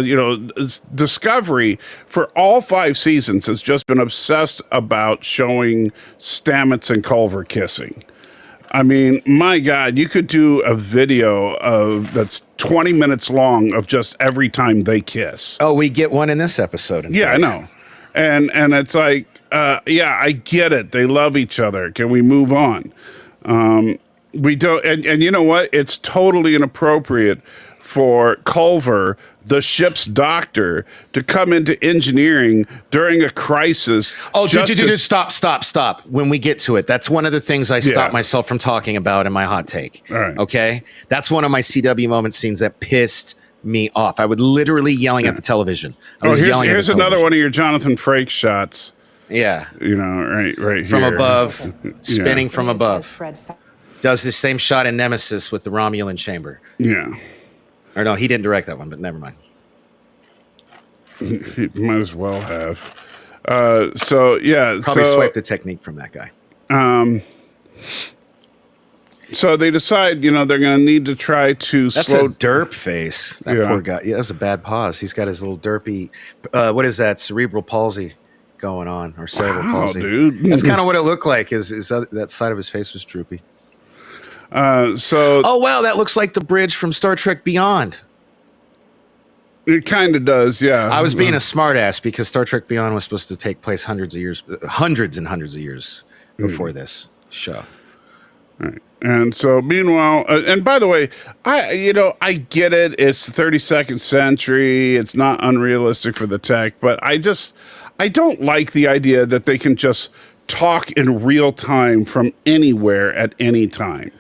Speaker 1: Discovery for all 5 seasons has just been obsessed about showing Stamets and Culver kissing. I mean, my God, you could do a video that's 20 minutes long of just every time they kiss.
Speaker 2: Oh, we get one in this episode.
Speaker 1: Yeah, I know. And it's like, I get it. They love each other. Can we move on? We don't. And you know what? It's totally inappropriate for Culver, the ship's doctor, to come into engineering during a crisis.
Speaker 2: Oh, dude, stop. When we get to it, that's one of the things I stopped myself from talking about in my hot take.
Speaker 1: All right.
Speaker 2: Okay? That's one of my CW moment scenes that pissed me off. I would literally yelling at the television.
Speaker 1: Here's another one of your Jonathan Frakes shots.
Speaker 2: Yeah.
Speaker 1: You know, right here.
Speaker 2: From above, spinning from above. Does the same shot in Nemesis with the Romulan chamber.
Speaker 1: Yeah.
Speaker 2: Or no, he didn't direct that one, but never mind.
Speaker 1: He might as well have. Probably
Speaker 2: swiped the technique from that guy.
Speaker 1: So they decide, they're going to need to try to
Speaker 2: That's
Speaker 1: slow.
Speaker 2: a derp face. That poor guy. Yeah, that was a bad pause. He's got his little derpy. What is that? Cerebral palsy going on, or cerebral palsy?
Speaker 1: Dude.
Speaker 2: That's kind of what it looked like. Is that side of his face was droopy.
Speaker 1: Oh
Speaker 2: wow, that looks like the bridge from Star Trek Beyond.
Speaker 1: It kind of does, yeah.
Speaker 2: I was being a smartass because Star Trek Beyond was supposed to take place hundreds and hundreds of years before this show.
Speaker 1: Right. And so, meanwhile, and by the way, I get it. It's the 32nd century. It's not unrealistic for the tech, but I don't like the idea that they can just talk in real time from anywhere at any time.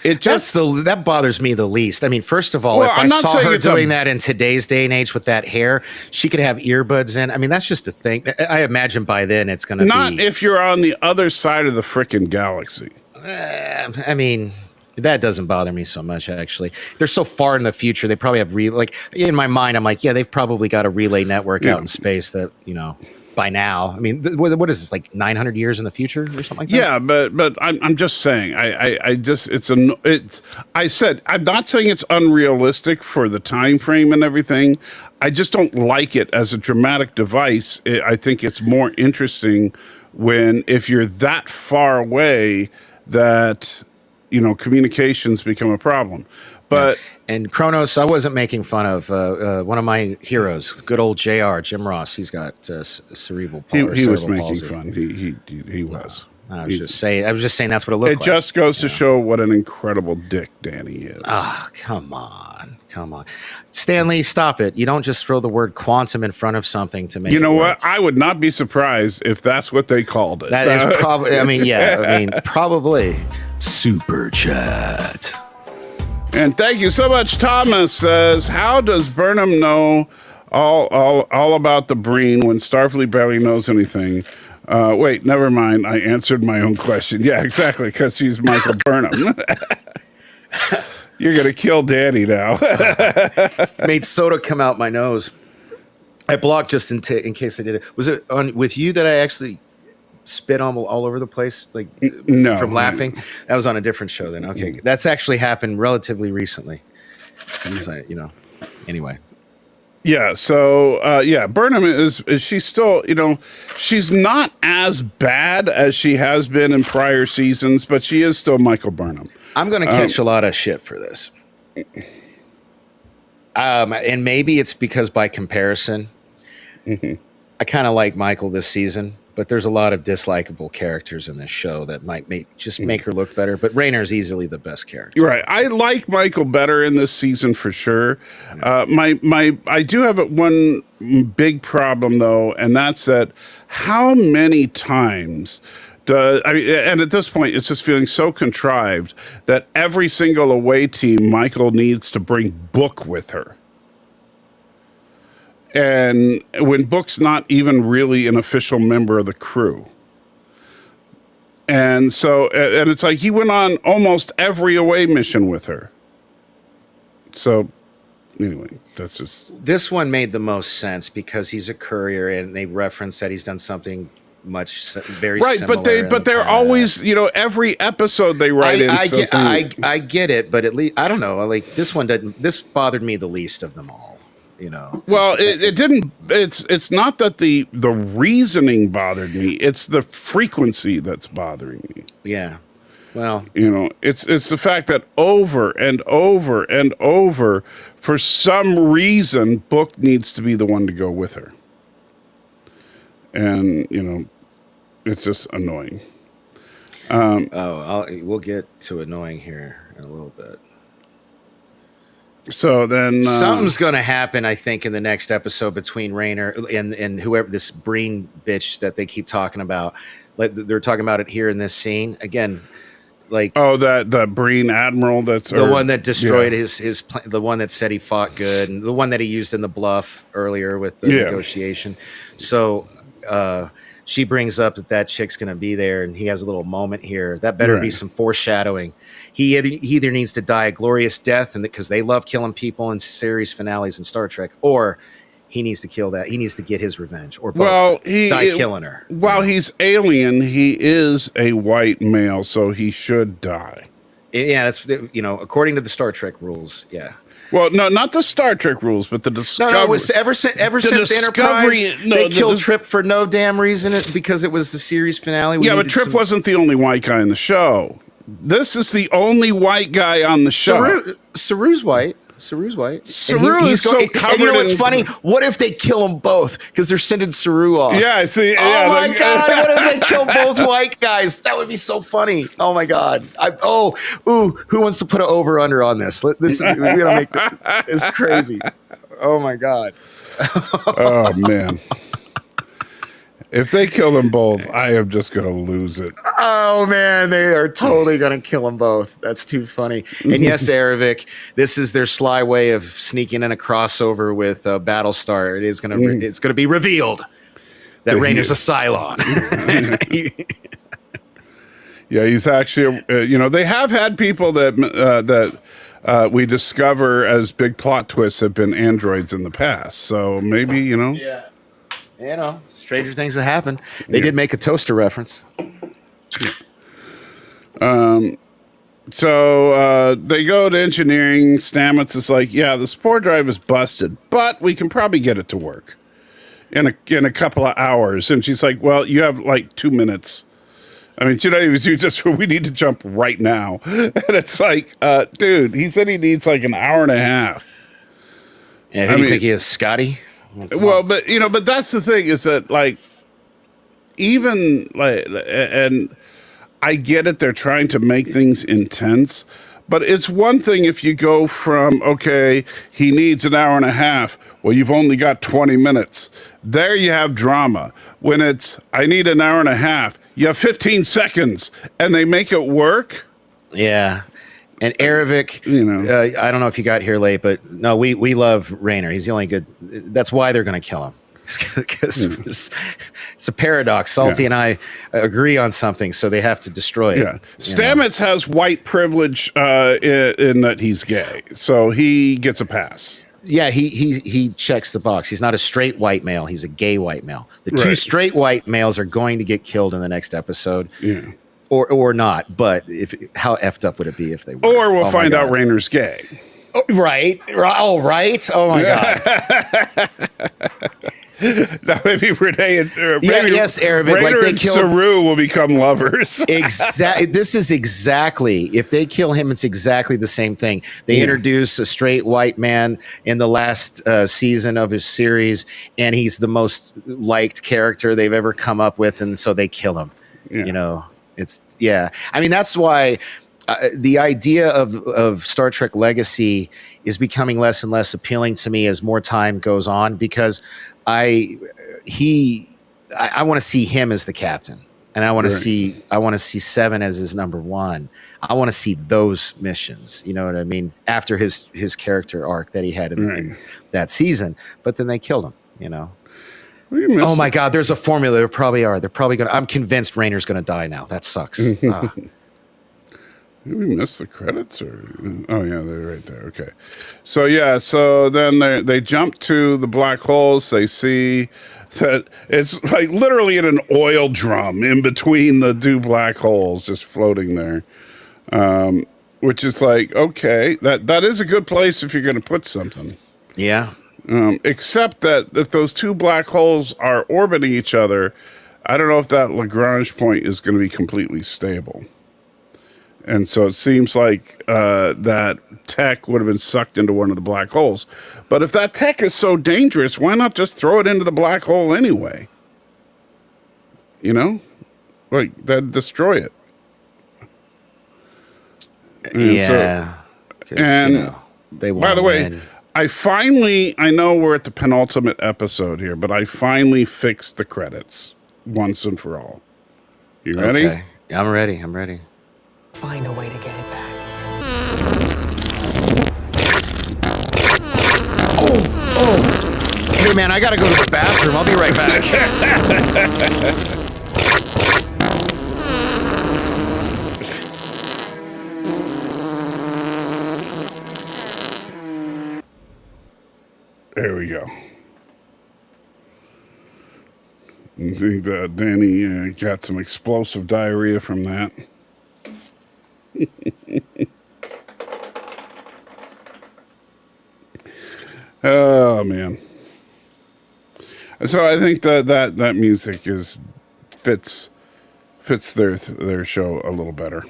Speaker 2: That bothers me the least. I mean, first of all, if I saw her doing that in today's day and age with that hair, she could have earbuds in. I mean, that's just a thing. I imagine by then it's going to be...
Speaker 1: Not if you're on the other side of the frickin' galaxy.
Speaker 2: I mean, that doesn't bother me so much, actually. They're so far in the future, they probably have... in my mind, I'm like, yeah, they've probably got a relay network out in space that, by now. I mean, what is this, like 900 years in the future or something like that?
Speaker 1: Yeah, but I'm just saying, I'm not saying it's unrealistic for the time frame and everything. I just don't like it as a dramatic device. I think it's more interesting if you're that far away that, communications become a problem. But
Speaker 2: and Kronos, I wasn't making fun of one of my heroes, good old JR, Jim Ross. He's got cerebral palsy.
Speaker 1: He was making fun. He was.
Speaker 2: I was just saying that's what it looked like.
Speaker 1: It just goes to show what an incredible dick Danny is.
Speaker 2: Ah, come on. Stanley, stop it. You don't just throw the word quantum in front of something to make it work.
Speaker 1: What? I would not be surprised if that's what they called it.
Speaker 2: That is probably, probably. Super chat.
Speaker 1: And thank you so much. Thomas says, how does Burnham know all about the Breen when Starfleet barely knows anything? Wait, never mind. I answered my own question. Yeah, exactly, because she's Michael Burnham. You're going to kill Danny now.
Speaker 2: Made soda come out my nose. I blocked just in case I did it. Was it with you that I actually spit all over the place, like
Speaker 1: no,
Speaker 2: from laughing? That was on a different show then. Okay, that's actually happened relatively recently. Anyway.
Speaker 1: Yeah. So Burnham is she's still, she's not as bad as she has been in prior seasons, but she is still Michael Burnham.
Speaker 2: I'm going to catch a lot of shit for this. And maybe it's because by comparison, I kind of like Michael this season, but there's a lot of dislikable characters in this show that might make her look better. But Raynor's easily the best character.
Speaker 1: You're right. I like Michael better in this season for sure. I do have one big problem though, and that's that how many times and at this point, it's just feeling so contrived that every single away team, Michael needs to bring Book with her. And when Book's not even really an official member of the crew. And so, and it's like he went on almost every away mission with her. So, anyway, that's just...
Speaker 2: This one made the most sense because he's a courier and they reference that he's done something very similar.
Speaker 1: But they're always, every episode they write in something.
Speaker 2: I get it, but at least I don't know. Like this bothered me the least of them all.
Speaker 1: Well, it didn't. It's not that the reasoning bothered me. It's the frequency that's bothering me.
Speaker 2: Yeah. Well,
Speaker 1: it's the fact that over and over and over, for some reason, Book needs to be the one to go with her. And, it's just annoying.
Speaker 2: We'll get to annoying here in a little bit.
Speaker 1: So then
Speaker 2: Something's going to happen, I think, in the next episode between Rayner and whoever this Breen bitch that they keep talking about. Like they're talking about it here in this scene again. Like
Speaker 1: that Breen admiral that's
Speaker 2: the one that destroyed his the one that said he fought good, and the one that he used in the bluff earlier with the negotiation. So she brings up that chick's going to be there, and he has a little moment here. That better be some foreshadowing. He either needs to die a glorious death, and because they love killing people in series finales in Star Trek, or he needs to kill that. He needs to get his revenge, or both.
Speaker 1: Well,
Speaker 2: killing her.
Speaker 1: While he's alien, he is a white male, so he should die.
Speaker 2: Yeah, that's according to the Star Trek rules. Yeah.
Speaker 1: Well, no, not the Star Trek rules, but the Discovery.
Speaker 2: No, it was ever since Enterprise, they killed Trip for no damn reason because it was the series finale.
Speaker 1: But Trip wasn't the only white guy in the show. This is the only white guy on the show.
Speaker 2: Saru's white. Saru's white.
Speaker 1: Saru is so covered.
Speaker 2: And you know what's funny? What if they kill them both? Because they're sending Saru off.
Speaker 1: Yeah, I see.
Speaker 2: Oh my god! What if they kill both white guys? That would be so funny. Oh my god! Who wants to put an over under on this? We gotta make it's crazy. Oh my god!
Speaker 1: Oh man! If they kill them both, I am just gonna lose it.
Speaker 2: Oh man, they are totally gonna kill them both. That's too funny. And yes, Aravik, this is their sly way of sneaking in a crossover with Battlestar. It's gonna be revealed that Rayner's a Cylon.
Speaker 1: Yeah, he's actually. They have had people that we discover as big plot twists have been androids in the past. So maybe
Speaker 2: Yeah. Stranger things have happened. They did make a toaster reference.
Speaker 1: So they go to engineering. Stamets is like, yeah, the spore drive is busted, but we can probably get it to work in a couple of hours. And she's like, well, you have like 2 minutes. I mean, we need to jump right now. And it's like, dude, he said he needs like an hour and a half.
Speaker 2: Yeah, who do you think he is, Scotty?
Speaker 1: Well, but that's the thing is that like, even like, and I get it. They're trying to make things intense, but it's one thing if you go from, okay, he needs an hour and a half. Well, you've only got 20 minutes. There you have drama. When it's, I need an hour and a half, you have 15 seconds and they make it work.
Speaker 2: Yeah. And Aravik, I don't know if you got here late, but no, we love Rayner. He's the only good. That's why they're going to kill him. Because it's a paradox. Salty and I agree on something, so they have to destroy it.
Speaker 1: Yeah, Stamets has white privilege in that he's gay, so he gets a pass.
Speaker 2: Yeah, he checks the box. He's not a straight white male. He's a gay white male. The two straight white males are going to get killed in the next episode. Yeah. Or not, but how effed up would it be if they were?
Speaker 1: Or we'll find out Rayner's gay.
Speaker 2: Oh, right. Oh, right. Oh my god.
Speaker 1: Now maybe Renee and
Speaker 2: yes, Aravik,
Speaker 1: Rayner
Speaker 2: like they
Speaker 1: and
Speaker 2: killed
Speaker 1: Saru will become lovers.
Speaker 2: Exactly. This is exactly, if they kill him, it's exactly the same thing. They introduce a straight white man in the last season of his series, and he's the most liked character they've ever come up with, and so they kill him. Yeah. I mean, that's why the idea of Star Trek Legacy is becoming less and less appealing to me as more time goes on, because I want to see him as the captain, and I want to see Seven as his number one. I want to see those missions. You know what I mean? After his character arc that he had in that season, but then they killed him. Oh my God! There's a formula. There probably are. They're probably gonna. I'm convinced Rayner's gonna die now. That sucks.
Speaker 1: Did we miss the credits? Oh yeah, they're right there. Okay, so then they jump to the black holes. They see that it's like literally in an oil drum in between the two black holes, just floating there. Which is like, okay, that is a good place if you're going to put something.
Speaker 2: Yeah.
Speaker 1: Except that if those two black holes are orbiting each other, I don't know if that Lagrange point is going to be completely stable. And so it seems like that tech would have been sucked into one of the black holes. But if that tech is so dangerous, why not just throw it into the black hole anyway? Like, that'd destroy it. And
Speaker 2: They
Speaker 1: By
Speaker 2: won't
Speaker 1: the way,
Speaker 2: win.
Speaker 1: I know we're at the penultimate episode here, but I finally fixed the credits once and for all. You ready?
Speaker 2: Okay. I'm ready. I'm ready.
Speaker 3: Find a way to get it back.
Speaker 2: Hey, man, I gotta go to the bathroom. I'll be right back.
Speaker 1: There we go. I think that Danny got some explosive diarrhea from that. Oh man! So I think that music fits their show a little better.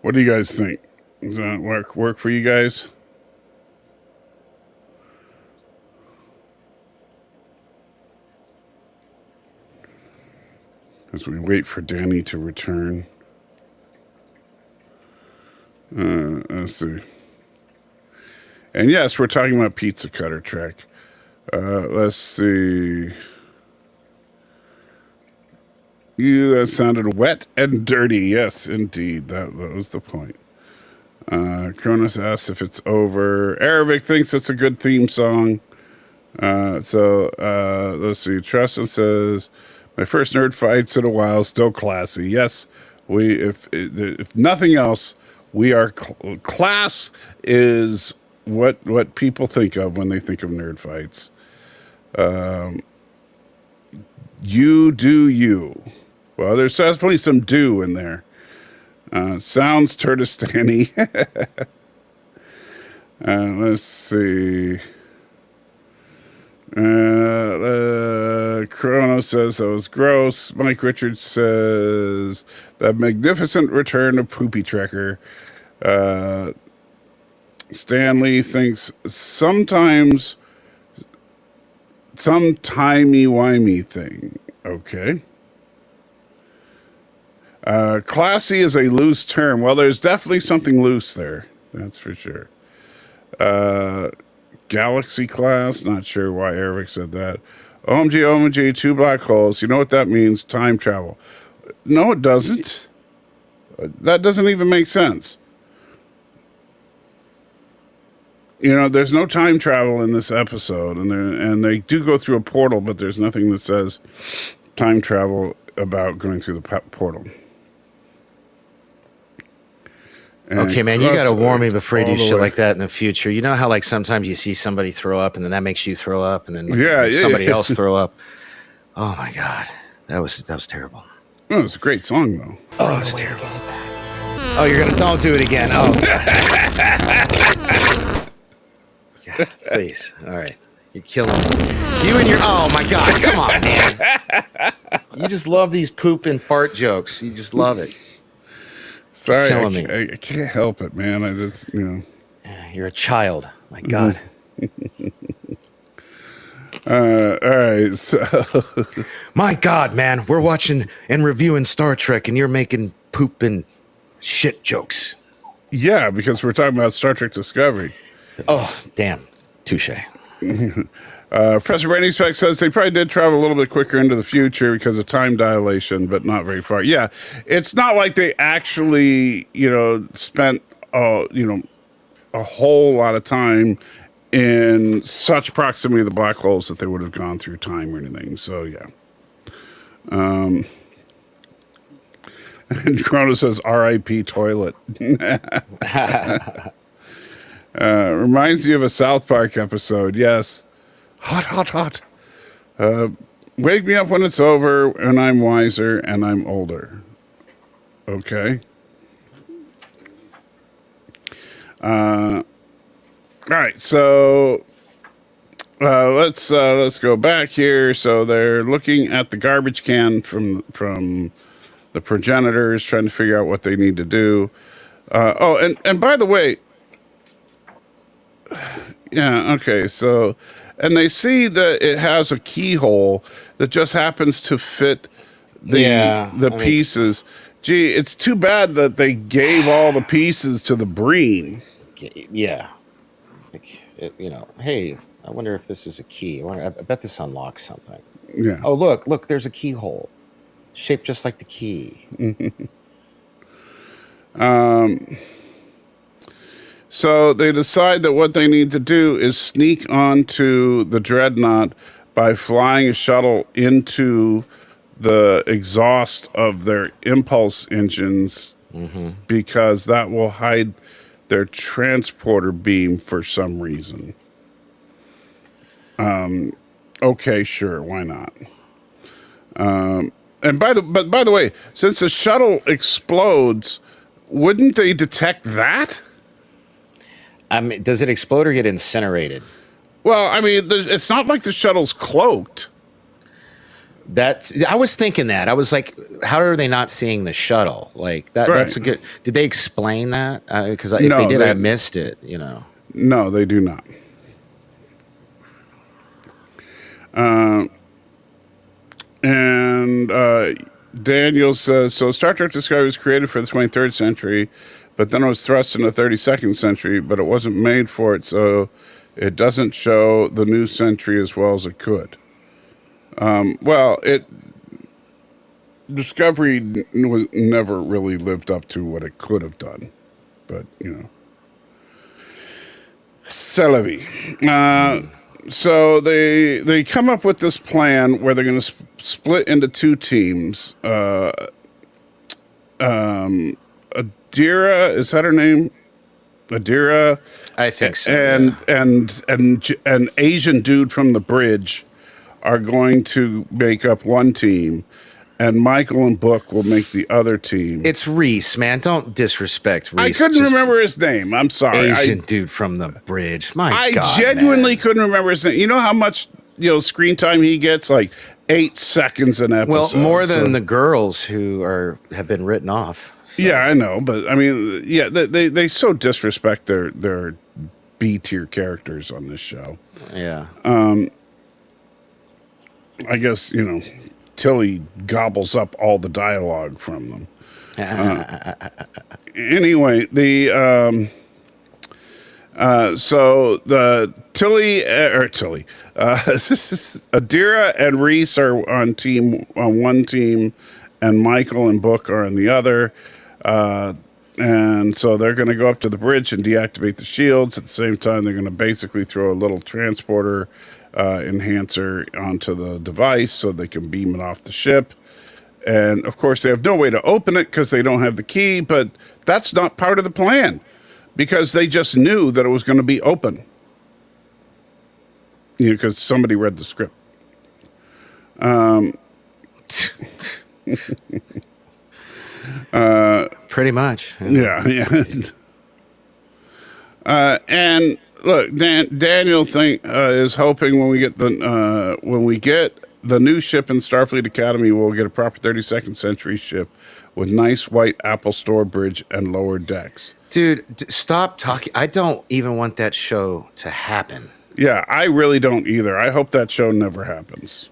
Speaker 1: What do you guys think? Does that work for you guys? As we wait for Danny to return. Let's see. And yes, we're talking about Pizza Cutter Trek. Let's see. That sounded wet and dirty. Yes, indeed. That was the point. Cronus asks if it's over. Arabic thinks it's a good theme song. Let's see. Tristan says, my first nerd fights in a while, still classy. Yes, if nothing else, we are class is what people think of when they think of nerd fights. You do you. Well, there's definitely some do in there. Sounds Turtistani. Let's see. Chrono says that was gross. Mike Richards says that magnificent return of Poopy Trekker. Stanley thinks sometimes some timey-wimey thing. Okay. Classy is a loose term. Well, there's definitely something loose there. That's for sure. Galaxy class. Not sure why Eric said that. OMG, two black holes. You know what that means? Time travel. No, it doesn't. That doesn't even make sense. You know, there's no time travel in this episode, and they do go through a portal, but there's nothing that says time travel about going through the portal. And
Speaker 2: okay, man, you got to warn me before you do shit like that in the future. You know how, like, sometimes you see somebody throw up, and then that makes you throw up, and then somebody else throw up. Oh, my God. That was terrible.
Speaker 1: Oh, it's a great song, though.
Speaker 2: Oh, it's terrible. Oh, you're going to... Don't do it again. Oh. God, please. All right. You're killing me. You and your... Oh, my God. Come on, man. You just love these poop and fart jokes. You just love it.
Speaker 1: Sorry, I can't help it, man. I just,
Speaker 2: You're a child. My God.
Speaker 1: All right, so...
Speaker 2: My God, man. We're watching and reviewing Star Trek, and you're making poop and shit jokes.
Speaker 1: Yeah, because we're talking about Star Trek Discovery.
Speaker 2: Oh, damn. Touche.
Speaker 1: Professor Branding Spec says they probably did travel a little bit quicker into the future because of time dilation, but not very far. Yeah, it's not like they actually, spent, a whole lot of time in such proximity to the black holes that they would have gone through time or anything. So, yeah. And Chrono says, R.I.P. toilet. Reminds you of a South Park episode. Yes. Hot. Wake me up when it's over and I'm wiser and I'm older. Okay. All right. So let's go back here. So they're looking at the garbage can from the progenitors, trying to figure out what they need to do. And by the way, yeah, okay, so, and they see that it has a keyhole that just happens to fit the pieces. Gee, it's too bad that they gave all the pieces to the Breen.
Speaker 2: Yeah. Hey, I wonder if this is a key. I bet this unlocks something.
Speaker 1: Yeah.
Speaker 2: Oh, look, there's a keyhole shaped just like the key.
Speaker 1: So they decide that what they need to do is sneak onto the Dreadnought by flying a shuttle into the exhaust of their impulse engines, because that will hide their transporter beam for some reason. Okay, sure, why not? And by the way, since the shuttle explodes, wouldn't they detect that?
Speaker 2: I mean, does it explode or get incinerated?
Speaker 1: Well, I mean, it's not like the shuttle's cloaked.
Speaker 2: I was thinking that. I was like, how are they not seeing the shuttle? Like that.
Speaker 1: Right.
Speaker 2: That's a good. Did they explain that? Because if
Speaker 1: No,
Speaker 2: they did, I missed it. You know.
Speaker 1: No, they do not. Daniel says, so Star Trek Discovery was created for the 23rd century, but then it was thrust in the 32nd century, but it wasn't made for it, so it doesn't show the new century as well as it could. Discovery never really lived up to what it could have done, but, c'est la vie. So they come up with this plan where they're going to split into two teams. Adira, is that her name? Adira,
Speaker 2: I think so.
Speaker 1: and Asian dude from the bridge are going to make up one team, and Michael and Book will make the other team.
Speaker 2: It's Reese, man. Don't disrespect Reese.
Speaker 1: I couldn't remember his name. I'm sorry.
Speaker 2: Asian dude from the bridge.
Speaker 1: I
Speaker 2: God,
Speaker 1: genuinely
Speaker 2: man.
Speaker 1: couldn't remember his name. You know how much screen time he gets? Like 8 seconds an episode.
Speaker 2: Well, more than the girls who have been written off. So.
Speaker 1: Yeah, I know, but I mean, yeah, they so disrespect their B tier characters on this show.
Speaker 2: Yeah.
Speaker 1: I guess Tilly gobbles up all the dialogue from them. Anyway, so the Adira and Reese are on one team, and Michael and Book are on the other. And so they're going to go up to the bridge and deactivate the shields. At the same time, they're going to basically throw a little transporter enhancer onto the device so they can beam it off the ship. And of course, they have no way to open it because they don't have the key, but that's not part of the plan because they just knew that it was going to be open. Because somebody read the script.
Speaker 2: Pretty much.
Speaker 1: Yeah. And look, Daniel is hoping when we get the new ship in Starfleet Academy, we'll get a proper 32nd century ship with nice white Apple Store bridge and lower decks.
Speaker 2: Dude, stop talking. I don't even want that show to happen.
Speaker 1: Yeah, I really don't either. I hope that show never happens.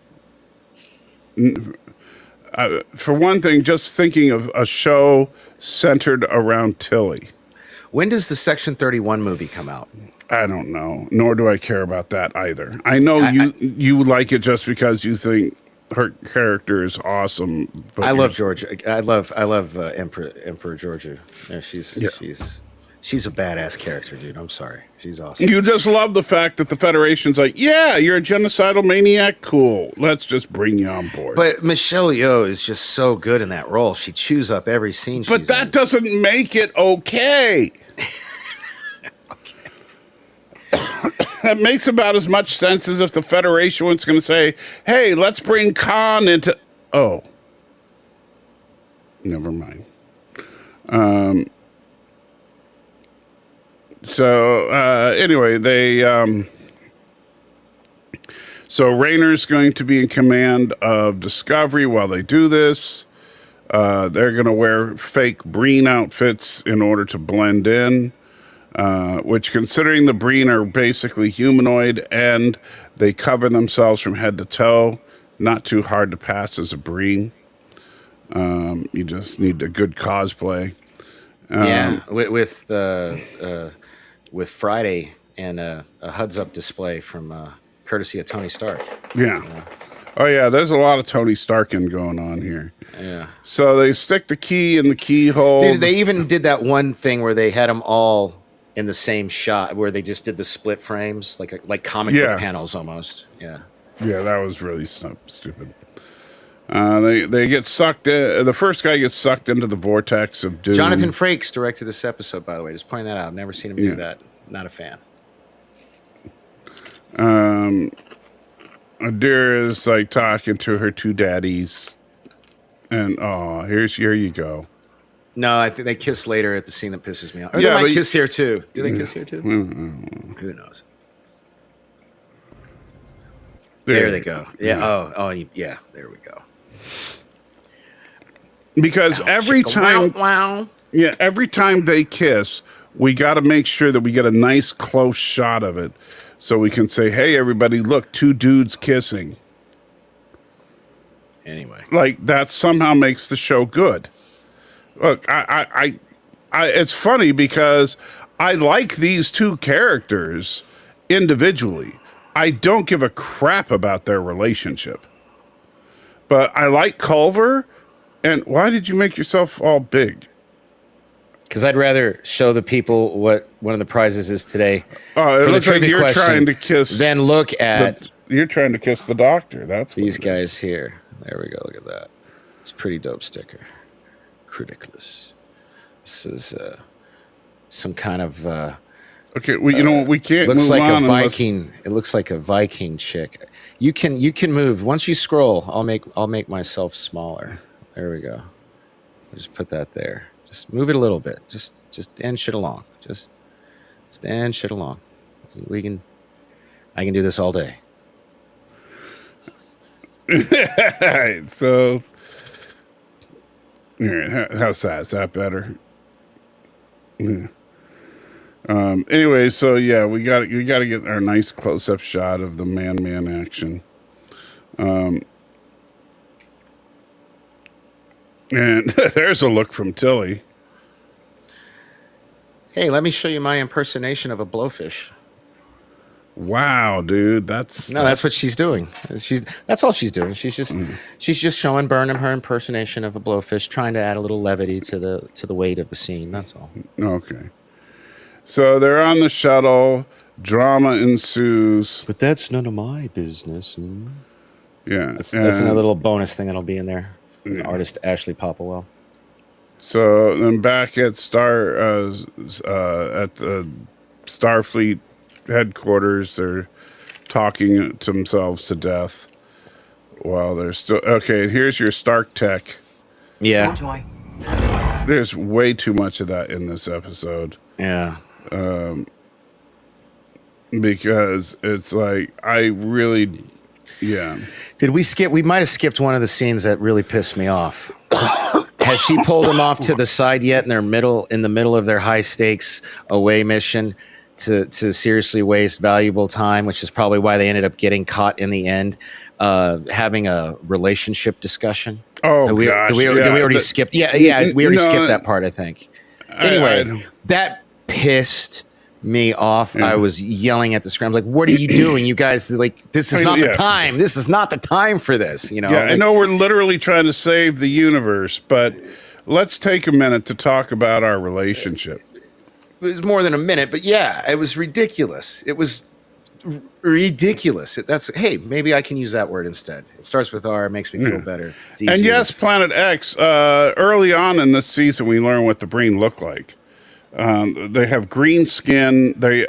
Speaker 1: For one thing, just thinking of a show centered around Tilly.
Speaker 2: When does the Section 31 movie come out?
Speaker 1: I don't know, nor do I care about that either. I know you like it just because you think her character is awesome. But
Speaker 2: I love Georgia. I love Emperor Georgia. Yeah, she's a badass character, dude. I'm sorry, she's awesome.
Speaker 1: You just love the fact that the Federation's like, yeah, you're a genocidal maniac. Cool, let's just bring you on board.
Speaker 2: But Michelle Yeoh is just so good in that role. She chews up every scene.
Speaker 1: But that doesn't make it okay. That makes about as much sense as if the Federation was going to say, hey, let's bring Khan into... Oh. Never mind. Anyway, so Rayner's going to be in command of Discovery while they do this. They're going to wear fake Breen outfits in order to blend in. Which, considering the Breen are basically humanoid and they cover themselves from head to toe, not too hard to pass as a Breen. You just need a good cosplay.
Speaker 2: With Friday and a HUDs up display from courtesy of Tony Stark.
Speaker 1: Yeah. Oh yeah, there's a lot of Tony Starkin going on here.
Speaker 2: Yeah.
Speaker 1: So they stick the key in the keyhole.
Speaker 2: Dude, they even did that one thing where they had them all in the same shot, where they just did the split frames, like comic book panels almost. Yeah.
Speaker 1: Yeah, that was really stupid. They get sucked in. The first guy gets sucked into the vortex of doom.
Speaker 2: Jonathan Frakes directed this episode, by the way. Just pointing that out. I've never seen him do that. Not a fan.
Speaker 1: Adira's like talking to her two daddies, and here you go.
Speaker 2: No, I think they kiss later at the scene that pisses me off. Or they might kiss here too. Do they kiss here too? Who knows? There they go. Yeah. Oh, yeah. There we go.
Speaker 1: Because every time they kiss, we got to make sure that we get a nice close shot of it, so we can say, "Hey, everybody, look, two dudes kissing."
Speaker 2: Anyway,
Speaker 1: like that somehow makes the show good. Look, I it's funny because I like these two characters individually. I don't give a crap about their relationship. But I like Culver. And why did you make yourself all big?
Speaker 2: Because I'd rather show the people what one of the prizes is today.
Speaker 1: Oh, it looks like you're trying to kiss.
Speaker 2: Then look at...
Speaker 1: You're trying to kiss the doctor. That's what
Speaker 2: these guys here. There we go. Look at that. It's a pretty dope sticker. Criticless. This is some kind of...
Speaker 1: okay, well, you know, we can't
Speaker 2: looks
Speaker 1: move
Speaker 2: like
Speaker 1: on
Speaker 2: a Viking. It looks like a Viking chick. You can move. Once you scroll, I'll make myself smaller. There we go. Just put that there. Just move it a little bit. Just end shit along. Just end shit along. I can do this all day.
Speaker 1: So, how's that? Is that better? Yeah. Anyway, so yeah, we got to get our nice close-up shot of the man action. And there's a look from Tilly.
Speaker 2: Hey, let me show you my impersonation of a blowfish.
Speaker 1: Wow, dude, that's
Speaker 2: what she's doing. That's all she's doing. She's just showing Burnham her impersonation of a blowfish, trying to add a little levity to the weight of the scene. That's all.
Speaker 1: Okay. So they're on the shuttle. Drama ensues.
Speaker 2: But that's none of my business.
Speaker 1: Yeah,
Speaker 2: that's another little bonus thing that'll be in there. Artist Ashley Popplewell.
Speaker 1: So then back at the Starfleet headquarters, they're talking to themselves to death while they're still okay. Here's your Stark Tech.
Speaker 2: Yeah,
Speaker 1: there's way too much of that in this episode.
Speaker 2: Yeah,
Speaker 1: because it's like I really. Yeah.
Speaker 2: Did we skip? We might have skipped one of the scenes that really pissed me off. Has she pulled him off to the side yet in the middle of their high stakes away mission to seriously waste valuable time, which is probably why they ended up getting caught in the end, having a relationship discussion?
Speaker 1: Oh,
Speaker 2: did we already skip? Yeah, we already skipped that part, I think. Anyway, that pissed me off. I was yelling at the screen. I was like, what are you doing? You guys, like, this is not the time. This is not the time for this. You know?
Speaker 1: Yeah, I know we're literally trying to save the universe, but let's take a minute to talk about our relationship.
Speaker 2: It was more than a minute, but yeah, it was ridiculous. It was ridiculous. Hey, maybe I can use that word instead. It starts with R. It makes me feel better. It's easier.
Speaker 1: And yes, Planet X, early on in this season, we learn what the Breen look like. They have green skin. They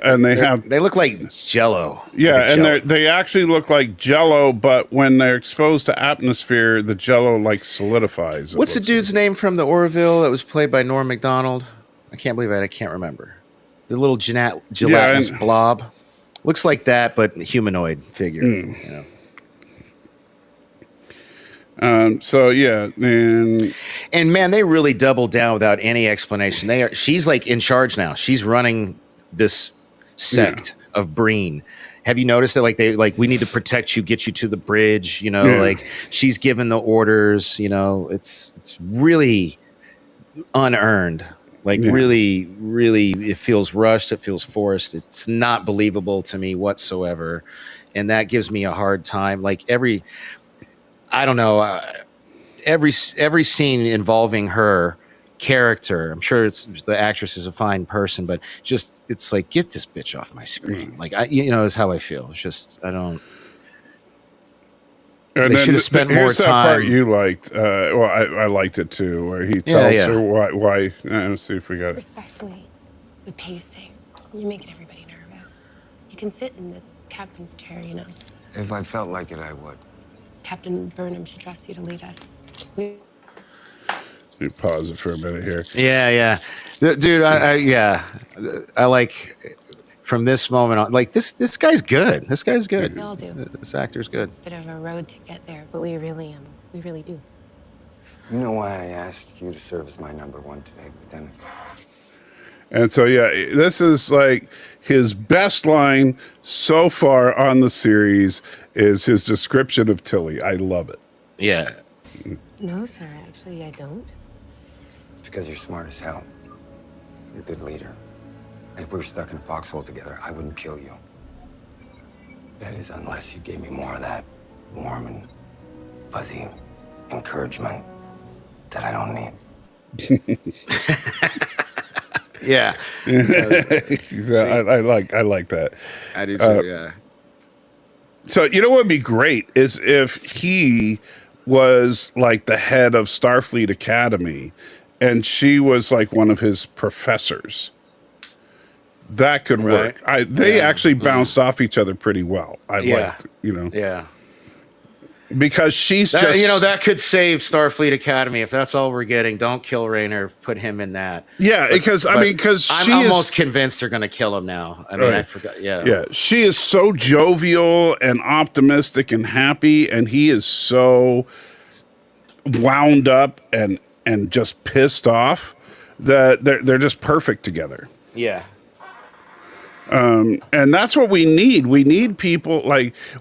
Speaker 2: look like Jello.
Speaker 1: Yeah,
Speaker 2: like
Speaker 1: and
Speaker 2: Jello.
Speaker 1: they actually look like Jello, but when they're exposed to atmosphere, the Jello like solidifies.
Speaker 2: What's the dude's name from the Orville that was played by Norm Macdonald? I can't believe it. I can't remember. The little gelatinous blob looks like that, but humanoid figure. You know.
Speaker 1: So yeah, and
Speaker 2: man, they really doubled down without any explanation. She's like in charge now. She's running this sect of Breen, Have you noticed that we need to protect you, get you to the bridge, like she's given the orders, it's really unearned. Really, really, it feels rushed. It feels forced. It's not believable to me whatsoever. And that gives me a hard time. I don't know, every scene involving her character, I'm sure the actress is a fine person, but it's like, get this bitch off my screen. Is how I feel. It's just, I don't.
Speaker 1: And
Speaker 2: they should have spent more
Speaker 1: here's that
Speaker 2: time.
Speaker 1: part you liked. Well, I liked it too, where he tells her why. Let's see if we got it.
Speaker 4: Respectfully, the pacing. You're making everybody nervous. You can sit in the captain's chair,
Speaker 5: If I felt like it, I would.
Speaker 4: Captain Burnham should trust you to lead us. We
Speaker 1: Let me pause it for a minute here.
Speaker 2: Yeah. Dude, I like from this moment on, this guy's good. This guy's good.
Speaker 4: We all do.
Speaker 2: This actor's good.
Speaker 4: It's a bit of a road to get there, but we really do.
Speaker 5: You know why I asked you to serve as my number one today, Lieutenant?
Speaker 1: And so, this is like his best line so far on the series is his description of Tilly. I love it.
Speaker 2: Yeah.
Speaker 4: No, sir, actually, I don't.
Speaker 5: It's because you're smart as hell. You're a good leader. And if we were stuck in a foxhole together, I wouldn't kill you. That is, unless you gave me more of that warm and fuzzy encouragement that I don't need.
Speaker 2: Yeah.
Speaker 1: I like that.
Speaker 2: I do too, yeah.
Speaker 1: So, what would be great is if he was like the head of Starfleet Academy and she was like one of his professors. That could work. They actually bounced off each other pretty well. I liked,
Speaker 2: Yeah.
Speaker 1: Because she's
Speaker 2: that could save Starfleet Academy. If that's all we're getting, don't kill Rayner. Put him in that.
Speaker 1: Yeah, because
Speaker 2: I'm almost convinced they're going to kill him now. I mean, I forgot. Yeah.
Speaker 1: Yeah, she is so jovial and optimistic and happy, and he is so wound up and just pissed off that they're just perfect together.
Speaker 2: Yeah.
Speaker 1: And that's what we need. We need people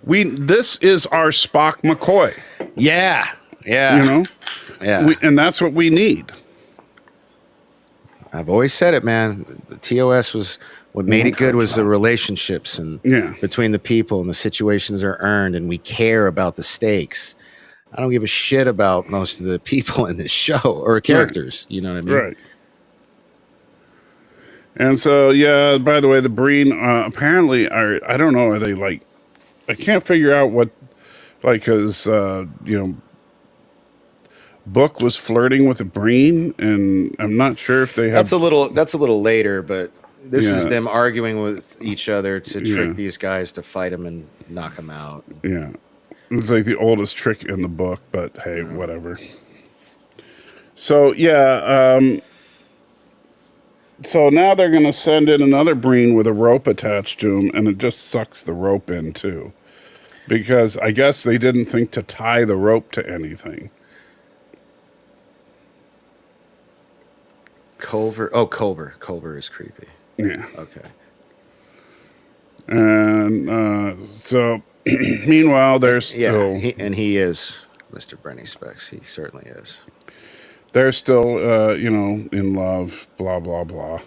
Speaker 1: this is our Spock McCoy.
Speaker 2: Yeah. Yeah. Yeah.
Speaker 1: And that's what we need.
Speaker 2: I've always said it, man. The TOS was what made it good was the relationships and between the people, and the situations are earned, and we care about the stakes. I don't give a shit about most of the people in this show or characters. You know what I mean?
Speaker 1: Right. And so, by the way, the Breen apparently I don't know, are they I can't figure out what, because, Book was flirting with a Breen, and I'm not sure if they have.
Speaker 2: That's a little later, but this is them arguing with each other to trick these guys to fight him and knock him out.
Speaker 1: Yeah. It's like the oldest trick in the book, but hey, whatever. So, so now they're going to send in another Breen with a rope attached to him, and it just sucks the rope in, too. Because I guess they didn't think to tie the rope to anything.
Speaker 2: Culver. Oh, Culver. Culver is creepy.
Speaker 1: Yeah.
Speaker 2: Okay.
Speaker 1: And so, meanwhile, there's still...
Speaker 2: he is Mr. Brenny Specs. He certainly is.
Speaker 1: They're still, in love, blah, blah, blah.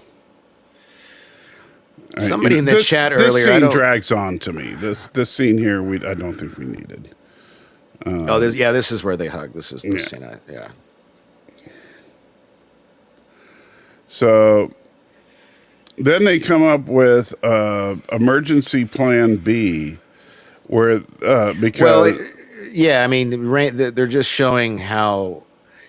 Speaker 2: Somebody in the chat earlier...
Speaker 1: This scene drags on to me. This scene here, I don't think we needed.
Speaker 2: This is where they hug. This is the scene.
Speaker 1: So then they come up with emergency plan B, where because
Speaker 2: I mean, they're just showing how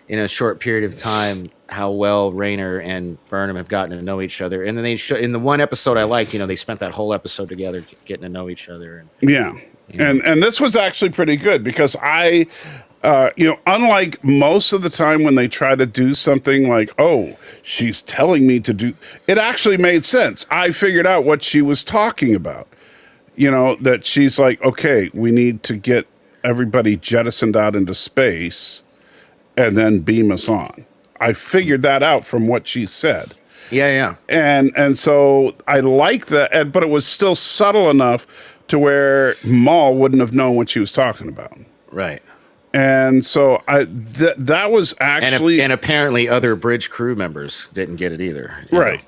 Speaker 2: in a short period of time how well Rayner and Burnham have gotten to know each other, and then they show in the one episode I liked, they spent that whole episode together getting to know each other.
Speaker 1: And this was actually pretty good because I. Unlike most of the time when they try to do something like, oh, she's telling me to do, it actually made sense. I figured out what she was talking about. That she's like, okay, we need to get everybody jettisoned out into space and then beam us on. I figured that out from what she said.
Speaker 2: Yeah.
Speaker 1: And so I like that, but it was still subtle enough to where Maul wouldn't have known what she was talking about.
Speaker 2: Right.
Speaker 1: And so that was actually...
Speaker 2: And apparently other bridge crew members didn't get it either.
Speaker 1: Right.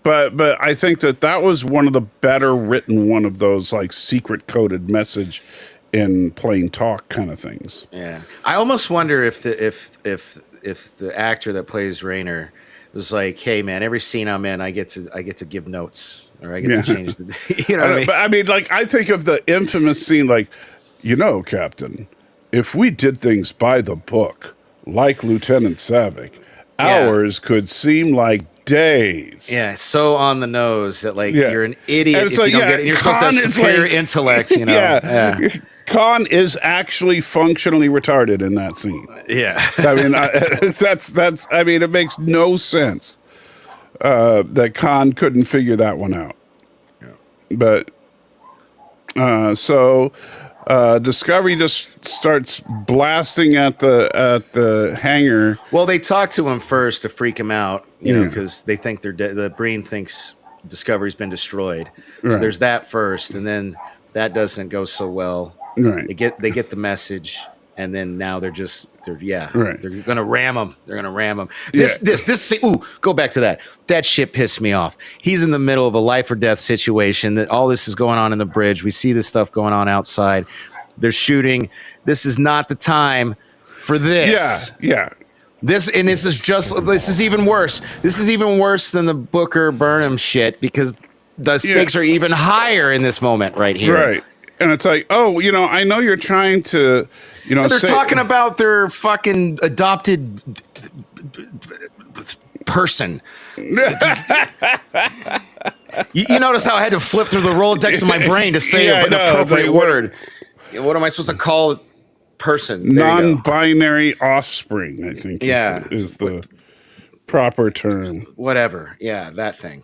Speaker 1: But I think that was one of the better written one of those like secret coded message in plain talk kind of things.
Speaker 2: Yeah. I almost wonder if the actor that plays Raynor was like, hey man, every scene I'm in I get to give notes, or I get to change the you know what I mean?
Speaker 1: But I mean, like, I think of the infamous scene, like, Captain, if we did things by the book, like Lieutenant Savick, hours could seem like days.
Speaker 2: Yeah, so on the nose that you're an idiot if you don't get it. You're supposed to have superior intellect, you know.
Speaker 1: Yeah. Khan is actually functionally retarded in that scene.
Speaker 2: Yeah.
Speaker 1: I mean, that's. I mean, it makes no sense that Khan couldn't figure that one out. Yeah. But Discovery just starts blasting at the hangar.
Speaker 2: Well, they talk to him first to freak him out, you know, because they think they're dead. The Breen thinks Discovery's been destroyed. Right. So there's that first, and then that doesn't go so well.
Speaker 1: Right.
Speaker 2: They get the message, and then now they're gonna ram him. They're gonna ram him. Go back to that. That shit pissed me off. He's in the middle of a life or death situation. That all this is going on in the bridge. We see this stuff going on outside. They're shooting. This is not the time for this.
Speaker 1: Yeah.
Speaker 2: This is even worse. This is even worse than the Booker Burnham shit, because the stakes are even higher in this moment right here.
Speaker 1: Right. And it's like, I know you're trying to,
Speaker 2: they're talking about their fucking adopted person. You notice how I had to flip through the Rolodex of my brain to say an appropriate word. What am I supposed to call it? Person?
Speaker 1: Non-binary offspring, I think is the proper term.
Speaker 2: Whatever. Yeah, that thing.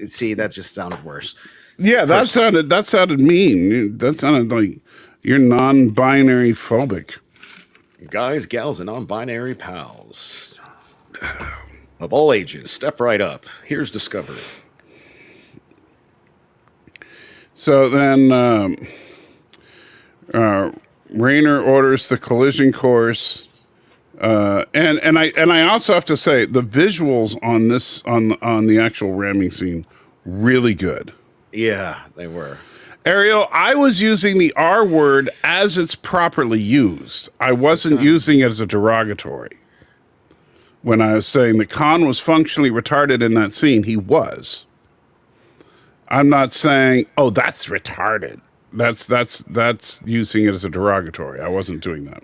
Speaker 2: See, that just sounded worse.
Speaker 1: Yeah, that sounded mean. That sounded like you're non-binary phobic.
Speaker 2: Guys, gals, and non-binary pals of all ages, step right up. Here's Discovery.
Speaker 1: So then Raynor orders the collision course, and I also have to say the visuals on this on the actual ramming scene really good.
Speaker 2: Yeah, they were.
Speaker 1: Ariel, I was using the R word as it's properly used. I wasn't using it as a derogatory. When I was saying that Khan was functionally retarded in that scene, he was. I'm not saying, oh, that's retarded. That's using it as a derogatory. I wasn't doing that.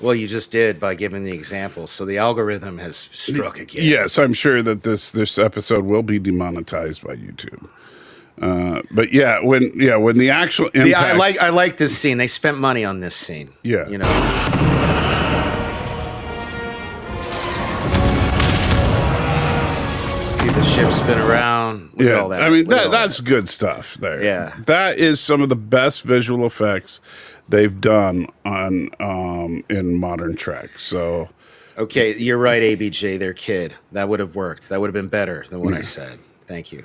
Speaker 2: Well, you just did by giving the example. So the algorithm has struck again.
Speaker 1: Yes, I'm sure that this episode will be demonetized by YouTube. But when the actual impact,
Speaker 2: I like this scene. They spent money on this scene.
Speaker 1: Yeah,
Speaker 2: see the ship spin around. Look at all that.
Speaker 1: I mean that's good stuff there.
Speaker 2: Yeah,
Speaker 1: that is some of the best visual effects they've done on in modern Trek. So
Speaker 2: okay, you're right, ABJ. Their kid, that would have worked. That would have been better than what I said. Thank you.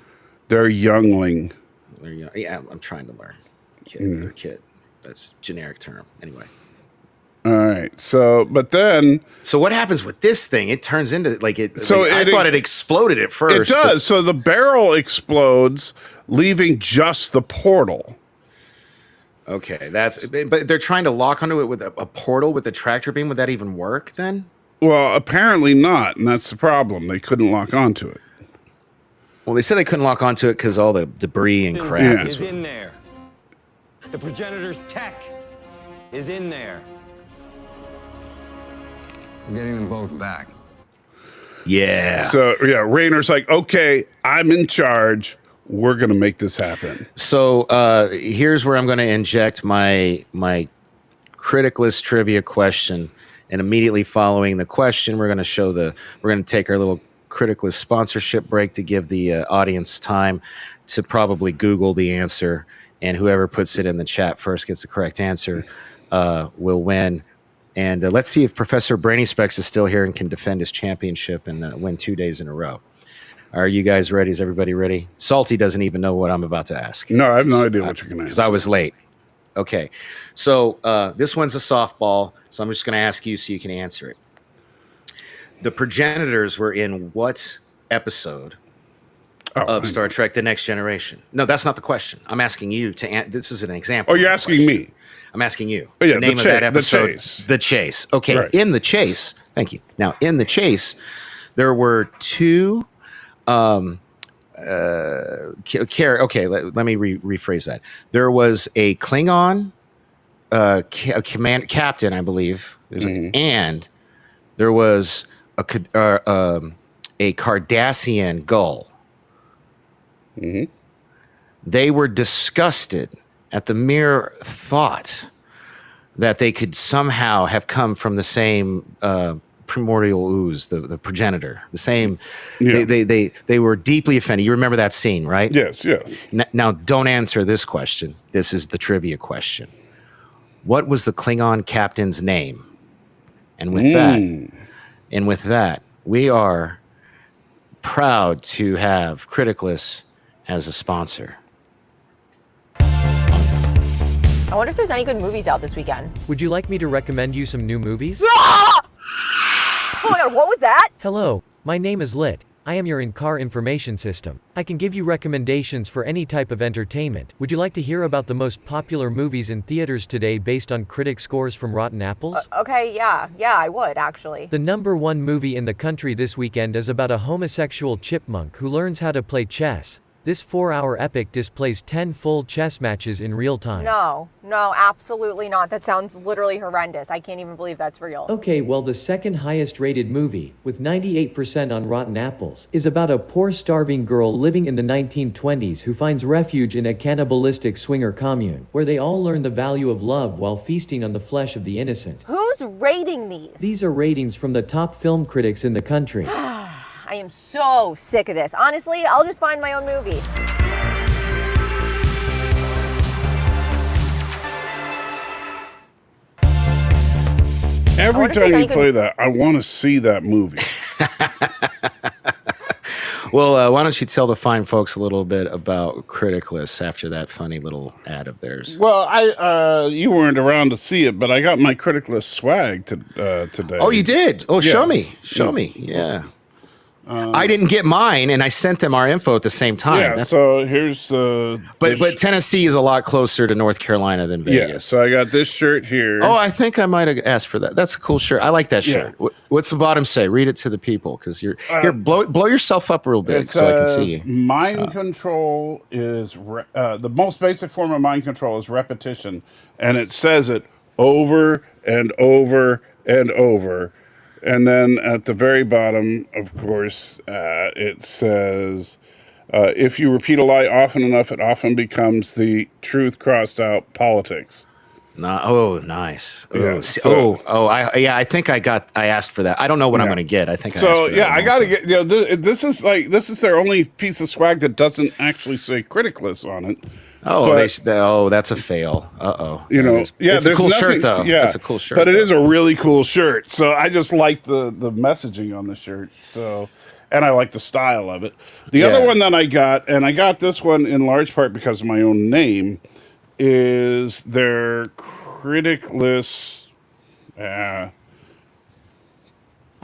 Speaker 1: They're youngling.
Speaker 2: Yeah, I'm trying to learn. Kid, They're kid. That's generic term. Anyway.
Speaker 1: All right. So what
Speaker 2: happens with this thing? It turns into I thought it exploded at first.
Speaker 1: It does. So the barrel explodes, leaving just the portal.
Speaker 2: Okay, but they're trying to lock onto it with a portal with the tractor beam. Would that even work then?
Speaker 1: Well, apparently not, and that's the problem. They couldn't lock onto it.
Speaker 2: Well, they said they couldn't lock onto it because all the debris and crap
Speaker 6: is in there. The progenitor's tech is in there.
Speaker 5: We're getting them both back.
Speaker 2: Yeah.
Speaker 1: So Raynor's like, okay, I'm in charge. We're gonna make this happen.
Speaker 2: So here's where I'm going to inject my critic list trivia question, and immediately following the question, we're going to take our little critic list sponsorship break to give the audience time to probably Google the answer, and whoever puts it in the chat first gets the correct answer will win. And let's see if Professor Brainy Specs is still here and can defend his championship and win 2 days in a row. Are you guys ready? Is everybody ready? Salty doesn't even know what I'm about to ask.
Speaker 1: No, I have no idea what you're going to ask.
Speaker 2: Because I was late. Okay. So this one's a softball, so I'm just going to ask you so you can answer it. The progenitors were in what episode of Star Trek The Next Generation? No, that's not the question. I'm asking you to this is an example.
Speaker 1: Oh, you're asking me.
Speaker 2: I'm asking you.
Speaker 1: Oh, yeah,
Speaker 2: the name of that episode.
Speaker 1: The Chase.
Speaker 2: The Chase. Okay.
Speaker 1: Right.
Speaker 2: In The Chase. Thank you. Now, in The Chase, there were two okay, let me rephrase that. There was a Klingon captain, I believe, and there was a Cardassian gull.
Speaker 1: Mm-hmm.
Speaker 2: They were disgusted at the mere thought that they could somehow have come from the same primordial ooze, the progenitor, the same.
Speaker 1: Yeah.
Speaker 2: They were deeply offended. You remember that scene, right?
Speaker 1: Yes, yes.
Speaker 2: Now, don't answer this question. This is the trivia question. What was the Klingon captain's name? And with that, we are proud to have Criticless as a sponsor.
Speaker 7: I wonder if there's any good movies out this weekend.
Speaker 8: Would you like me to recommend you some new movies?
Speaker 7: Oh my god, what was that?
Speaker 8: Hello, my name is Lit. I am your in-car information system. I can give you recommendations for any type of entertainment. Would you like to hear about the most popular movies in theaters today based on critic scores from Rotten Apples?
Speaker 7: Okay, yeah, I would, actually.
Speaker 8: The #1 movie in the country this weekend is about a homosexual chipmunk who learns how to play chess. This 4-hour epic displays 10 full chess matches in real time.
Speaker 7: No, absolutely not. That sounds literally horrendous. I can't even believe that's real.
Speaker 8: Okay, well, the second highest rated movie, with 98% on Rotten Apples, is about a poor starving girl living in the 1920s who finds refuge in a cannibalistic swinger commune, where they all learn the value of love while feasting on the flesh of the innocent.
Speaker 7: Who's rating these?
Speaker 8: These are ratings from the top film critics in the country.
Speaker 7: I am so sick of this. Honestly, I'll just find my own movie.
Speaker 1: Every time you play that, I want to see that movie.
Speaker 2: Well, why don't you tell the fine folks a little bit about Criticless after that funny little ad of theirs?
Speaker 1: Well, you weren't around to see it, but I got my Criticless swag today.
Speaker 2: Oh, you did? Oh,
Speaker 1: Yeah.
Speaker 2: Show me. Yeah. I didn't get mine, and I sent them our info at the same time.
Speaker 1: Yeah, so here's
Speaker 2: But Tennessee is a lot closer to North Carolina than Vegas.
Speaker 1: Yeah, so I got this shirt here.
Speaker 2: Oh, I think I might have asked for that. That's a cool shirt. I like that shirt. What's the bottom say? Read it to the people, because you're here. Blow yourself up real big so I can see you.
Speaker 1: Mind control is the most basic form of mind control is repetition, and it says it over and over and over. And then at the very bottom, of course, it says, if you repeat a lie often enough, it often becomes the truth crossed out politics.
Speaker 2: Oh, nice.
Speaker 1: Yeah,
Speaker 2: I think I asked for that. I don't know what I'm going to get. I think I asked for that.
Speaker 1: I got to get, this is their only piece of swag that doesn't actually say Criticless on it.
Speaker 2: Oh, that's a fail. It's a cool shirt though.
Speaker 1: Yeah,
Speaker 2: it's a cool shirt.
Speaker 1: But it is a really cool shirt. So I just like the messaging on the shirt. So, and I like the style of it. The other one that I got, and I got this one in large part because of my own name, is their Criticless.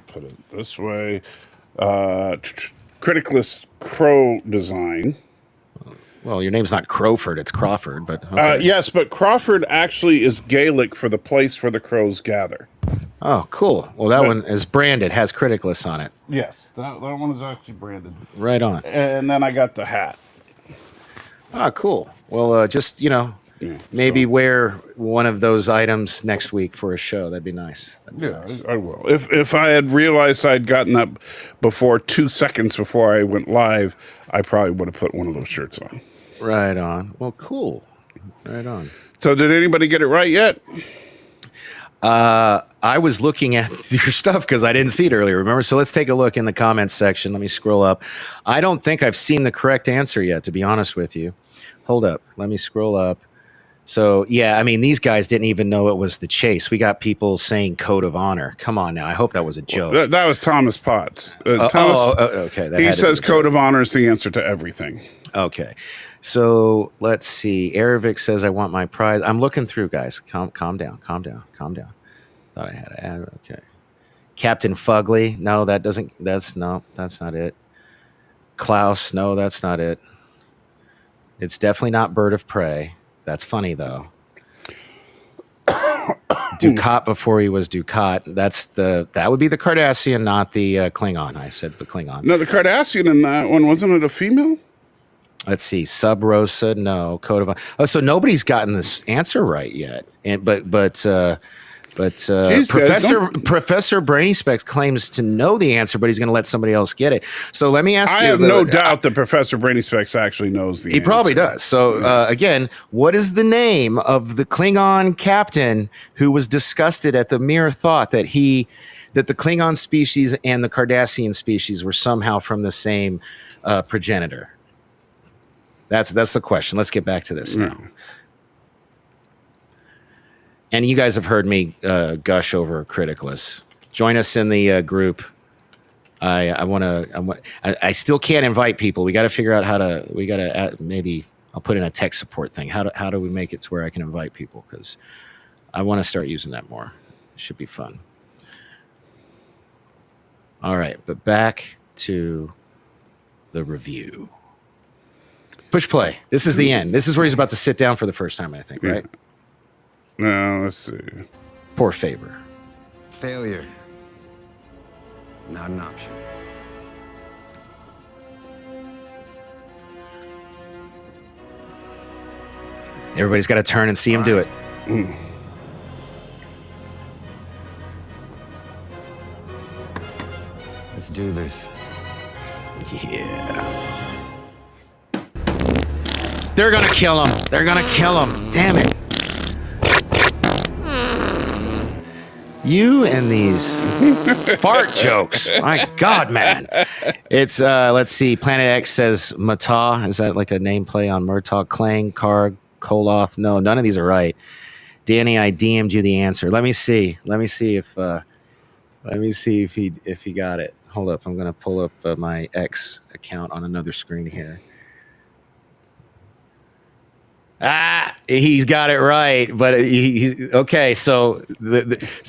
Speaker 1: Put it this way, Criticless Crow design.
Speaker 2: Well, your name's not Crowford, it's Crawford, but okay.
Speaker 1: Yes, but Crawford actually is Gaelic for the place where the crows gather.
Speaker 2: Oh, cool. Well, that one is branded, has Criticless on it.
Speaker 1: Yes, that one is actually branded.
Speaker 2: Right on.
Speaker 1: And then I got the hat.
Speaker 2: Ah, cool. Well, maybe wear one of those items next week for a show. That'd be nice.
Speaker 1: I will. If I had realized I'd gotten that before 2 seconds before I went live, I probably would have put one of those shirts on.
Speaker 2: Right on. Well, cool. Right on.
Speaker 1: So did anybody get it right yet?
Speaker 2: I was looking at your stuff because I didn't see it earlier, remember? So let's take a look in the comments section. Let me scroll up. I don't think I've seen the correct answer yet, to be honest with you. Hold up. Let me scroll up. So, yeah, I mean, these guys didn't even know it was the chase. We got people saying code of honor. Come on now. I hope that was a joke.
Speaker 1: That was Thomas Potts.
Speaker 2: Okay. That
Speaker 1: He
Speaker 2: had to
Speaker 1: says
Speaker 2: be a
Speaker 1: code
Speaker 2: joke.
Speaker 1: of honor is the answer to everything.
Speaker 2: Okay. So let's see. Aravic says, I want my prize. I'm looking through, guys. Calm down. Thought I had to add. Okay. Captain Fugly. No, that's not it. Klaus. No, that's not it. It's definitely not Bird of Prey. That's funny though. Ducat before he was Ducat. That would be the Cardassian, not the Klingon. I said the Klingon.
Speaker 1: No, the Cardassian in that one, wasn't it a female?
Speaker 2: Let's see. Sub Rosa, no. Code of. Oh, so nobody's gotten this answer right yet. And but
Speaker 1: Jeez,
Speaker 2: Professor Brainy Specs claims to know the answer, but he's going to let somebody else get it. So let me ask you.
Speaker 1: I have no doubt that Professor Brainy Specs actually knows the answer.
Speaker 2: He probably does. So again, what is the name of the Klingon captain who was disgusted at the mere thought that the Klingon species and the Cardassian species were somehow from the same progenitor? That's the question. Let's get back to this now. And you guys have heard me gush over Criticless. Join us in the group. I still can't invite people. We got to figure out how to. Maybe I'll put in a tech support thing. How do we make it to where I can invite people? Because I want to start using that more. It should be fun. All right, but back to the review. Push play. This is the end. This is where he's about to sit down for the first time, I think, right?
Speaker 1: No, let's see.
Speaker 2: Poor Faber.
Speaker 5: Failure. Not an option.
Speaker 2: Everybody's got to turn and see him do it.
Speaker 5: Let's do this.
Speaker 2: Yeah. They're going to kill him. Damn it. You and these fart jokes. My God, man. It's, let's see. Planet X says Mata. Is that like a name play on Murtaugh? Klang, Karg, Koloth? No, none of these are right. Danny, I DM'd you the answer. Let me see if he got it. Hold up. I'm going to pull up my X account on another screen here. He's got it right, but okay. So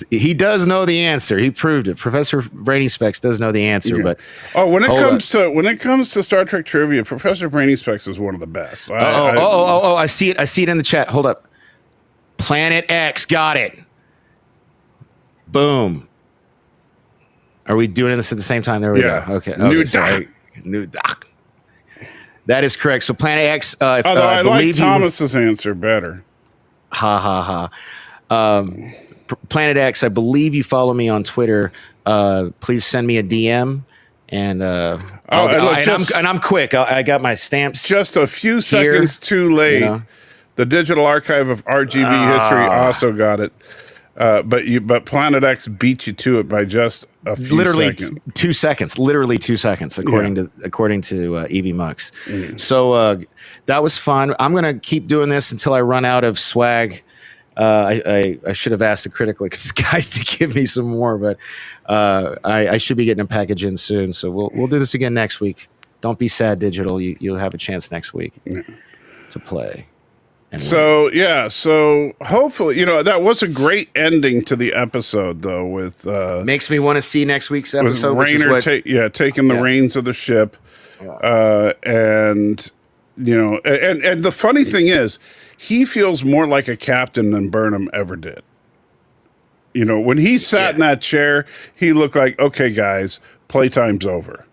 Speaker 2: he does know the answer. He proved it. Professor Brainy Specs does know the answer, but
Speaker 1: when it comes to Star Trek trivia, Professor Brainy Specs is one of the best.
Speaker 2: I see it. I see it in the chat. Hold up. Planet X got it. Boom. Are we doing this at the same time? There we go. Okay. New doc. That is correct. So Planet X.
Speaker 1: Although I like Thomas's answer better.
Speaker 2: Ha. Planet X. I believe you follow me on Twitter. Please send me a DM, and I'm quick. I got my stamps.
Speaker 1: Just a few seconds too late. You know? The Digital Archive of RGB History also got it. But Planet X beat you to it by just a few seconds.
Speaker 2: 2 seconds. Literally 2 seconds, according to Evie Mux. So that was fun. I'm gonna keep doing this until I run out of swag. I should have asked the Critical guys to give me some more, but I should be getting a package in soon. So we'll do this again next week. Don't be sad, Digital. You'll have a chance next week to play.
Speaker 1: So hopefully, that was a great ending to the episode, though. With
Speaker 2: makes me want to see next week's episode.
Speaker 1: With Raynor taking the reins of the ship, and the funny thing is, he feels more like a captain than Burnham ever did. When he sat in that chair, he looked like, okay, guys, playtime's over.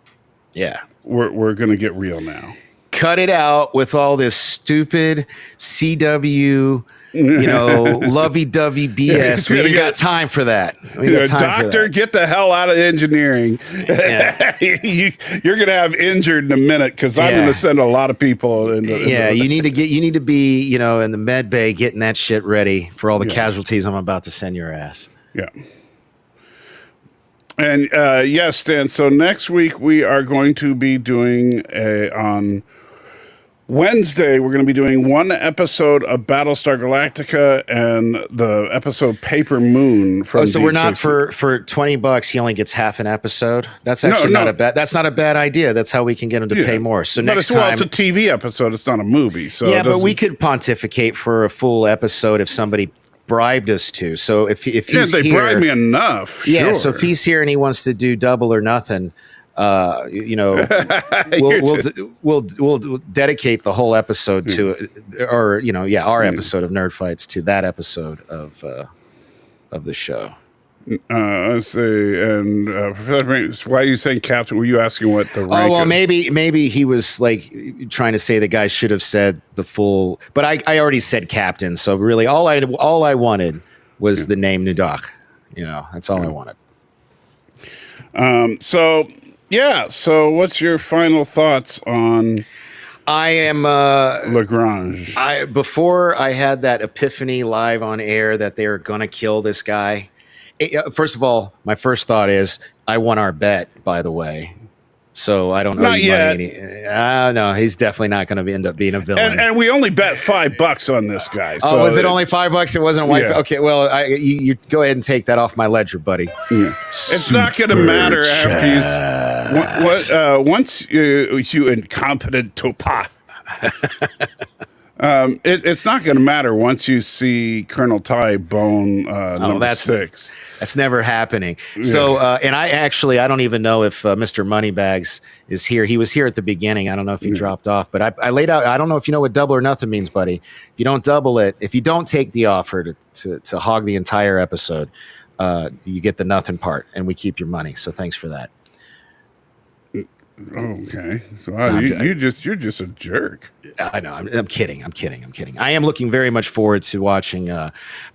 Speaker 2: Yeah,
Speaker 1: we're gonna get real now.
Speaker 2: Cut it out with all this stupid CW, lovey-dovey BS. We ain't got time for that.
Speaker 1: Doctor, get the hell out of engineering. Yeah. You're going to have injured in a minute because I'm going to send a lot of people.
Speaker 2: You need to be, in the med bay getting that shit ready for all the casualties I'm about to send your ass.
Speaker 1: Yeah. And yes, Stan. So next week we are going to be doing Wednesday, we're going to be doing one episode of Battlestar Galactica and the episode Paper Moon. From
Speaker 2: So we're not
Speaker 1: Jason.
Speaker 2: for $20. He only gets half an episode. That's actually not a bad. That's not a bad idea. That's how we can get him to pay more. So
Speaker 1: but
Speaker 2: next
Speaker 1: it's
Speaker 2: time,
Speaker 1: a TV episode. It's not a movie. So
Speaker 2: yeah, but we could pontificate for a full episode if somebody bribed us to. So if he's
Speaker 1: they
Speaker 2: here,
Speaker 1: bribed me enough.
Speaker 2: yeah.
Speaker 1: Sure.
Speaker 2: So if he's here and he wants to do double or nothing, we'll dedicate the whole episode to, or our episode of Nerd Fights to that episode of the show.
Speaker 1: Let's see. And why are you saying Captain? Were you asking what the rank?
Speaker 2: Oh well,
Speaker 1: is?
Speaker 2: maybe he was like trying to say the guy should have said the full. But I already said Captain, so really all I wanted was the name Nudak. That's all I wanted.
Speaker 1: So what's your final thoughts on
Speaker 2: I am
Speaker 1: Lagrange?
Speaker 2: Before I had that epiphany live on air that they were going to kill this guy. First of all, my first thought is I won our bet, by the way. So I don't know.
Speaker 1: Not yet.
Speaker 2: No, he's definitely not going to end up being a villain.
Speaker 1: And we only bet $5 on this guy. So
Speaker 2: was it only $5? It wasn't a white.
Speaker 1: Yeah.
Speaker 2: Okay, well, you go ahead and take that off my ledger, buddy.
Speaker 1: Yeah. It's not going to matter after once you incompetent topa. It's not going to matter once you see Colonel Ty bone number 6.
Speaker 2: That's never happening. So, and I don't even know if Mr. Moneybags is here. He was here at the beginning. I don't know if he dropped off, but I laid out. I don't know if you know what double or nothing means, buddy. If you don't double it, if you don't take the offer to hog the entire episode, you get the nothing part, and we keep your money. So thanks for that.
Speaker 1: Okay, so you're just a jerk.
Speaker 2: I know. I'm kidding. I am looking very much forward to watching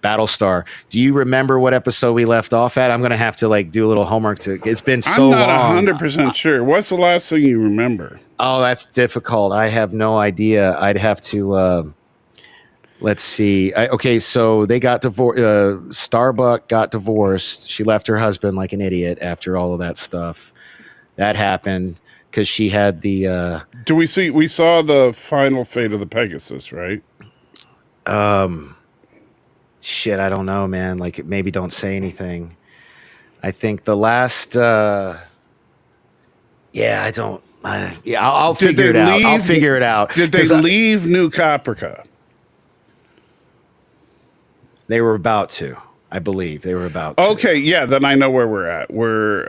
Speaker 2: Battlestar. Do you remember what episode we left off at? I'm going to have to do a little homework. It's been so long.
Speaker 1: I'm not 100% sure. What's the last thing you remember?
Speaker 2: Oh, that's difficult. I have no idea. I'd have to. Let's see. So they got divorced. Starbuck got divorced. She left her husband like an idiot after all of that stuff. That happened. Because she had the.
Speaker 1: We saw the final fate of the Pegasus, right?
Speaker 2: Shit, I don't know, man. Maybe don't say anything. I think the last. I don't. I'll figure it out. I'll figure it out.
Speaker 1: Did they leave New Caprica?
Speaker 2: They were about to. I believe they were about to.
Speaker 1: Okay, yeah, then I know where we're at. We're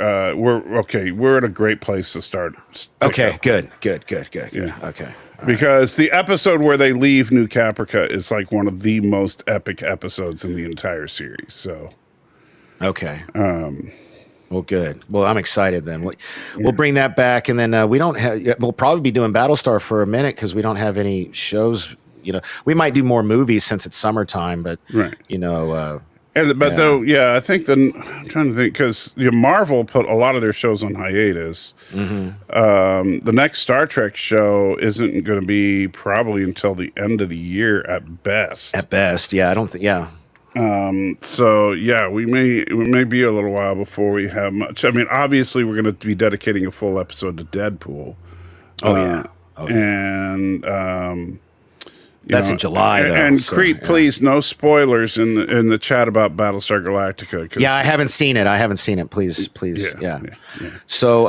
Speaker 1: okay. We're at a great place to start.
Speaker 2: Okay, good. Yeah. Okay.
Speaker 1: Because the episode where they leave New Caprica is like one of the most epic episodes in the entire series. So,
Speaker 2: okay. Well, good. Well, I'm excited. Then we'll bring that back, and then we don't have. We'll probably be doing Battlestar for a minute because we don't have any shows. We might do more movies since it's summertime, but
Speaker 1: right.
Speaker 2: I
Speaker 1: think I'm trying to think because Marvel put a lot of their shows on hiatus.
Speaker 2: Mm-hmm.
Speaker 1: The next Star Trek show isn't going to be probably until the end of the year at best.
Speaker 2: At best, yeah. I don't think, yeah.
Speaker 1: So yeah, we may be a little while before we have much. I mean, obviously, we're going to be dedicating a full episode to Deadpool. And.
Speaker 2: That's in July, though.
Speaker 1: And Creep, please, no spoilers in the chat about Battlestar Galactica.
Speaker 2: Yeah, I haven't seen it. Please. Yeah. So,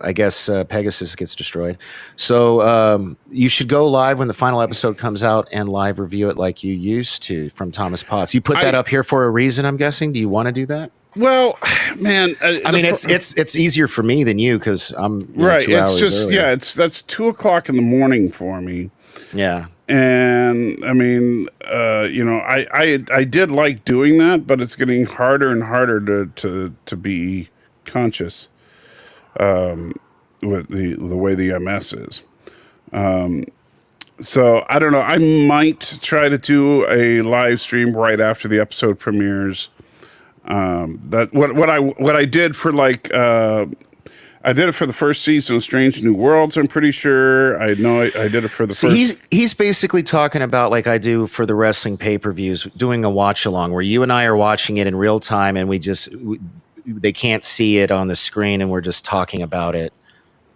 Speaker 2: I guess Pegasus gets destroyed. So, you should go live when the final episode comes out and live review it like you used to from Thomas Potts. You put that up here for a reason, I'm guessing. Do you want to do that?
Speaker 1: Well, man,
Speaker 2: it's easier for me than you because I'm 2 hours earlier.
Speaker 1: That's 2:00 in the morning for me.
Speaker 2: Yeah.
Speaker 1: And I mean, I did like doing that, but it's getting harder and harder to be conscious with the way the MS is. So I don't know. I might try to do a live stream right after the episode premieres. That what I did for I did it for the first season of Strange New Worlds, I'm pretty sure. I know I did it for the first...
Speaker 2: He's basically talking about, like I do for the wrestling pay-per-views, doing a watch-along where you and I are watching it in real time and they can't see it on the screen and we're just talking about it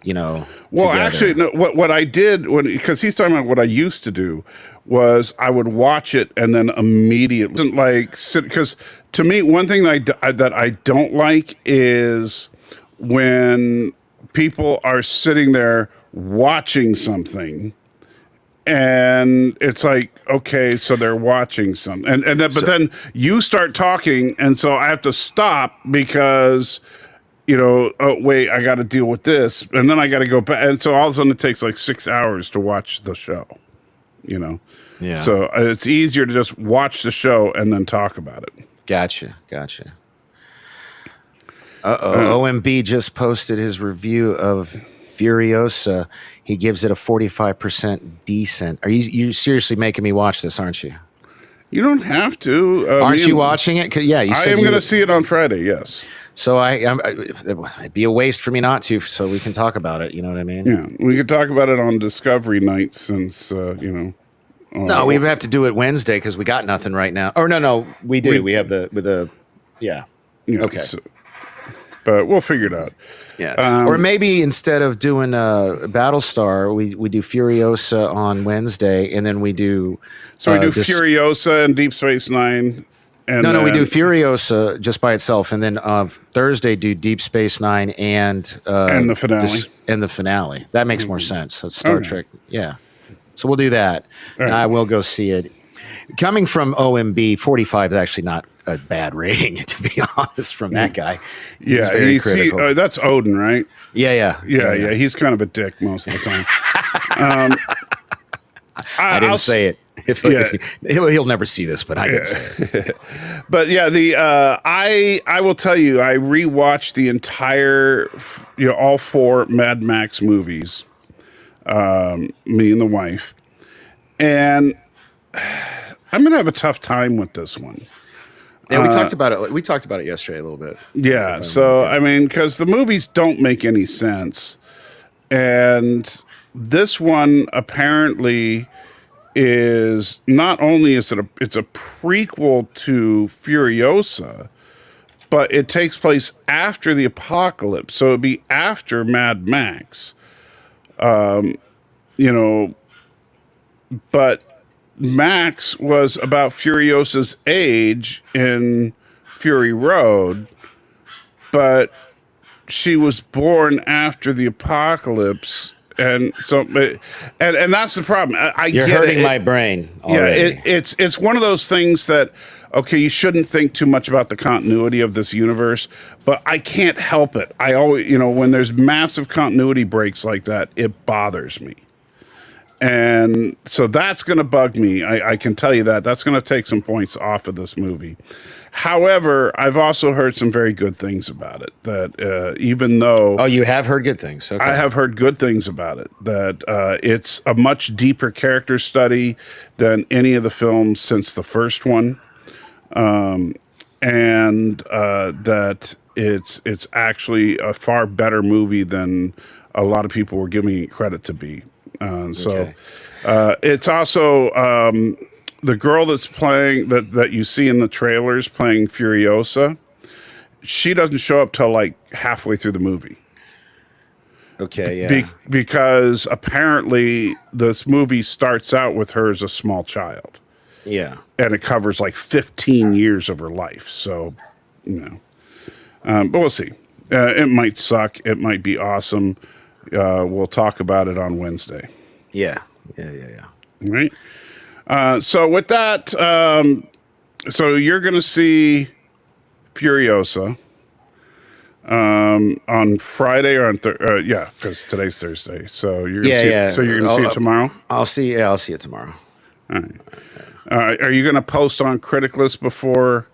Speaker 2: Well,
Speaker 1: Well, actually, no, what I did because he's talking about what I used to do was I would watch it and then immediately like sit because to me one thing that I don't like is when people are sitting there watching something. And it's like, okay, so they're watching something, and then, but then you start talking, and so I have to stop because, oh wait, I got to deal with this, and then I got to go back, and so all of a sudden it takes like 6 hours to watch the show,
Speaker 2: Yeah.
Speaker 1: So it's easier to just watch the show and then talk about it.
Speaker 2: Gotcha. OMB just posted his review of Furiosa. He gives it a 45% decent. Are you seriously making me watch this, aren't you?
Speaker 1: You don't have to.
Speaker 2: Aren't you watching it? Yeah, you
Speaker 1: I
Speaker 2: said
Speaker 1: am going to see it on Friday. Yes.
Speaker 2: So it'd be a waste for me not to. So we can talk about it. You know what I mean?
Speaker 1: Yeah, we could talk about it on Discovery Night since
Speaker 2: No, we have to do it Wednesday because we got nothing right now. Or no, we do. We have yeah. Okay.
Speaker 1: But we'll figure it out.
Speaker 2: Yeah. Or maybe instead of doing Battlestar, we do Furiosa on Wednesday, and then we do.
Speaker 1: So we do Furiosa and Deep Space Nine. And
Speaker 2: no, we do Furiosa just by itself, and then Thursday do Deep Space Nine and
Speaker 1: the finale.
Speaker 2: And the finale. That makes more sense. That's Star Trek. Yeah. So we'll do that.
Speaker 1: Right.
Speaker 2: I will go see it. Coming from OMB, 45 is actually not a bad rating, to be honest, from that guy. He's very critical.
Speaker 1: That's Odin, right?
Speaker 2: Yeah.
Speaker 1: He's kind of a dick most of the time.
Speaker 2: I didn't say it. He'll never see this, but I didn't say it.
Speaker 1: But yeah, I will tell you, I rewatched the entire, all 4 Mad Max movies. Me and the wife, and I'm gonna have a tough time with this one.
Speaker 2: Yeah, we talked about it. We talked about it yesterday a little bit.
Speaker 1: Yeah, so I mean, because the movies don't make any sense, and this one apparently is not only it's a prequel to Furiosa, but it takes place after the apocalypse, so it'd be after Mad Max. But Max was about Furiosa's age in Fury Road, but she was born after the apocalypse, and so and that's the problem.
Speaker 2: You're hurting my brain already.
Speaker 1: Yeah, it's one of those things that okay, you shouldn't think too much about the continuity of this universe, but I can't help it. I always, when there's massive continuity breaks like that, it bothers me. And so that's going to bug me. I can tell you that. That's going to take some points off of this movie. However, I've also heard some very good things about it. That even though...
Speaker 2: Oh, you have heard good things. Okay.
Speaker 1: I have heard good things about it. That it's a much deeper character study than any of the films since the first one. And that it's actually a far better movie than a lot of people were giving it credit to be. It's also the girl that's playing that you see in the trailers playing Furiosa. She doesn't show up till like halfway through the movie.
Speaker 2: Okay, yeah.
Speaker 1: Because apparently this movie starts out with her as a small child.
Speaker 2: Yeah.
Speaker 1: And it covers like 15 years of her life. So, but we'll see. It might suck. It might be awesome. We'll talk about it on Wednesday.
Speaker 2: Yeah.
Speaker 1: Right. So with that, so you're going to see Furiosa on Friday or on because today's Thursday. So you're gonna see it, so you're going to see it tomorrow.
Speaker 2: I'll see it tomorrow.
Speaker 1: All right. Are you going to post on Critic List before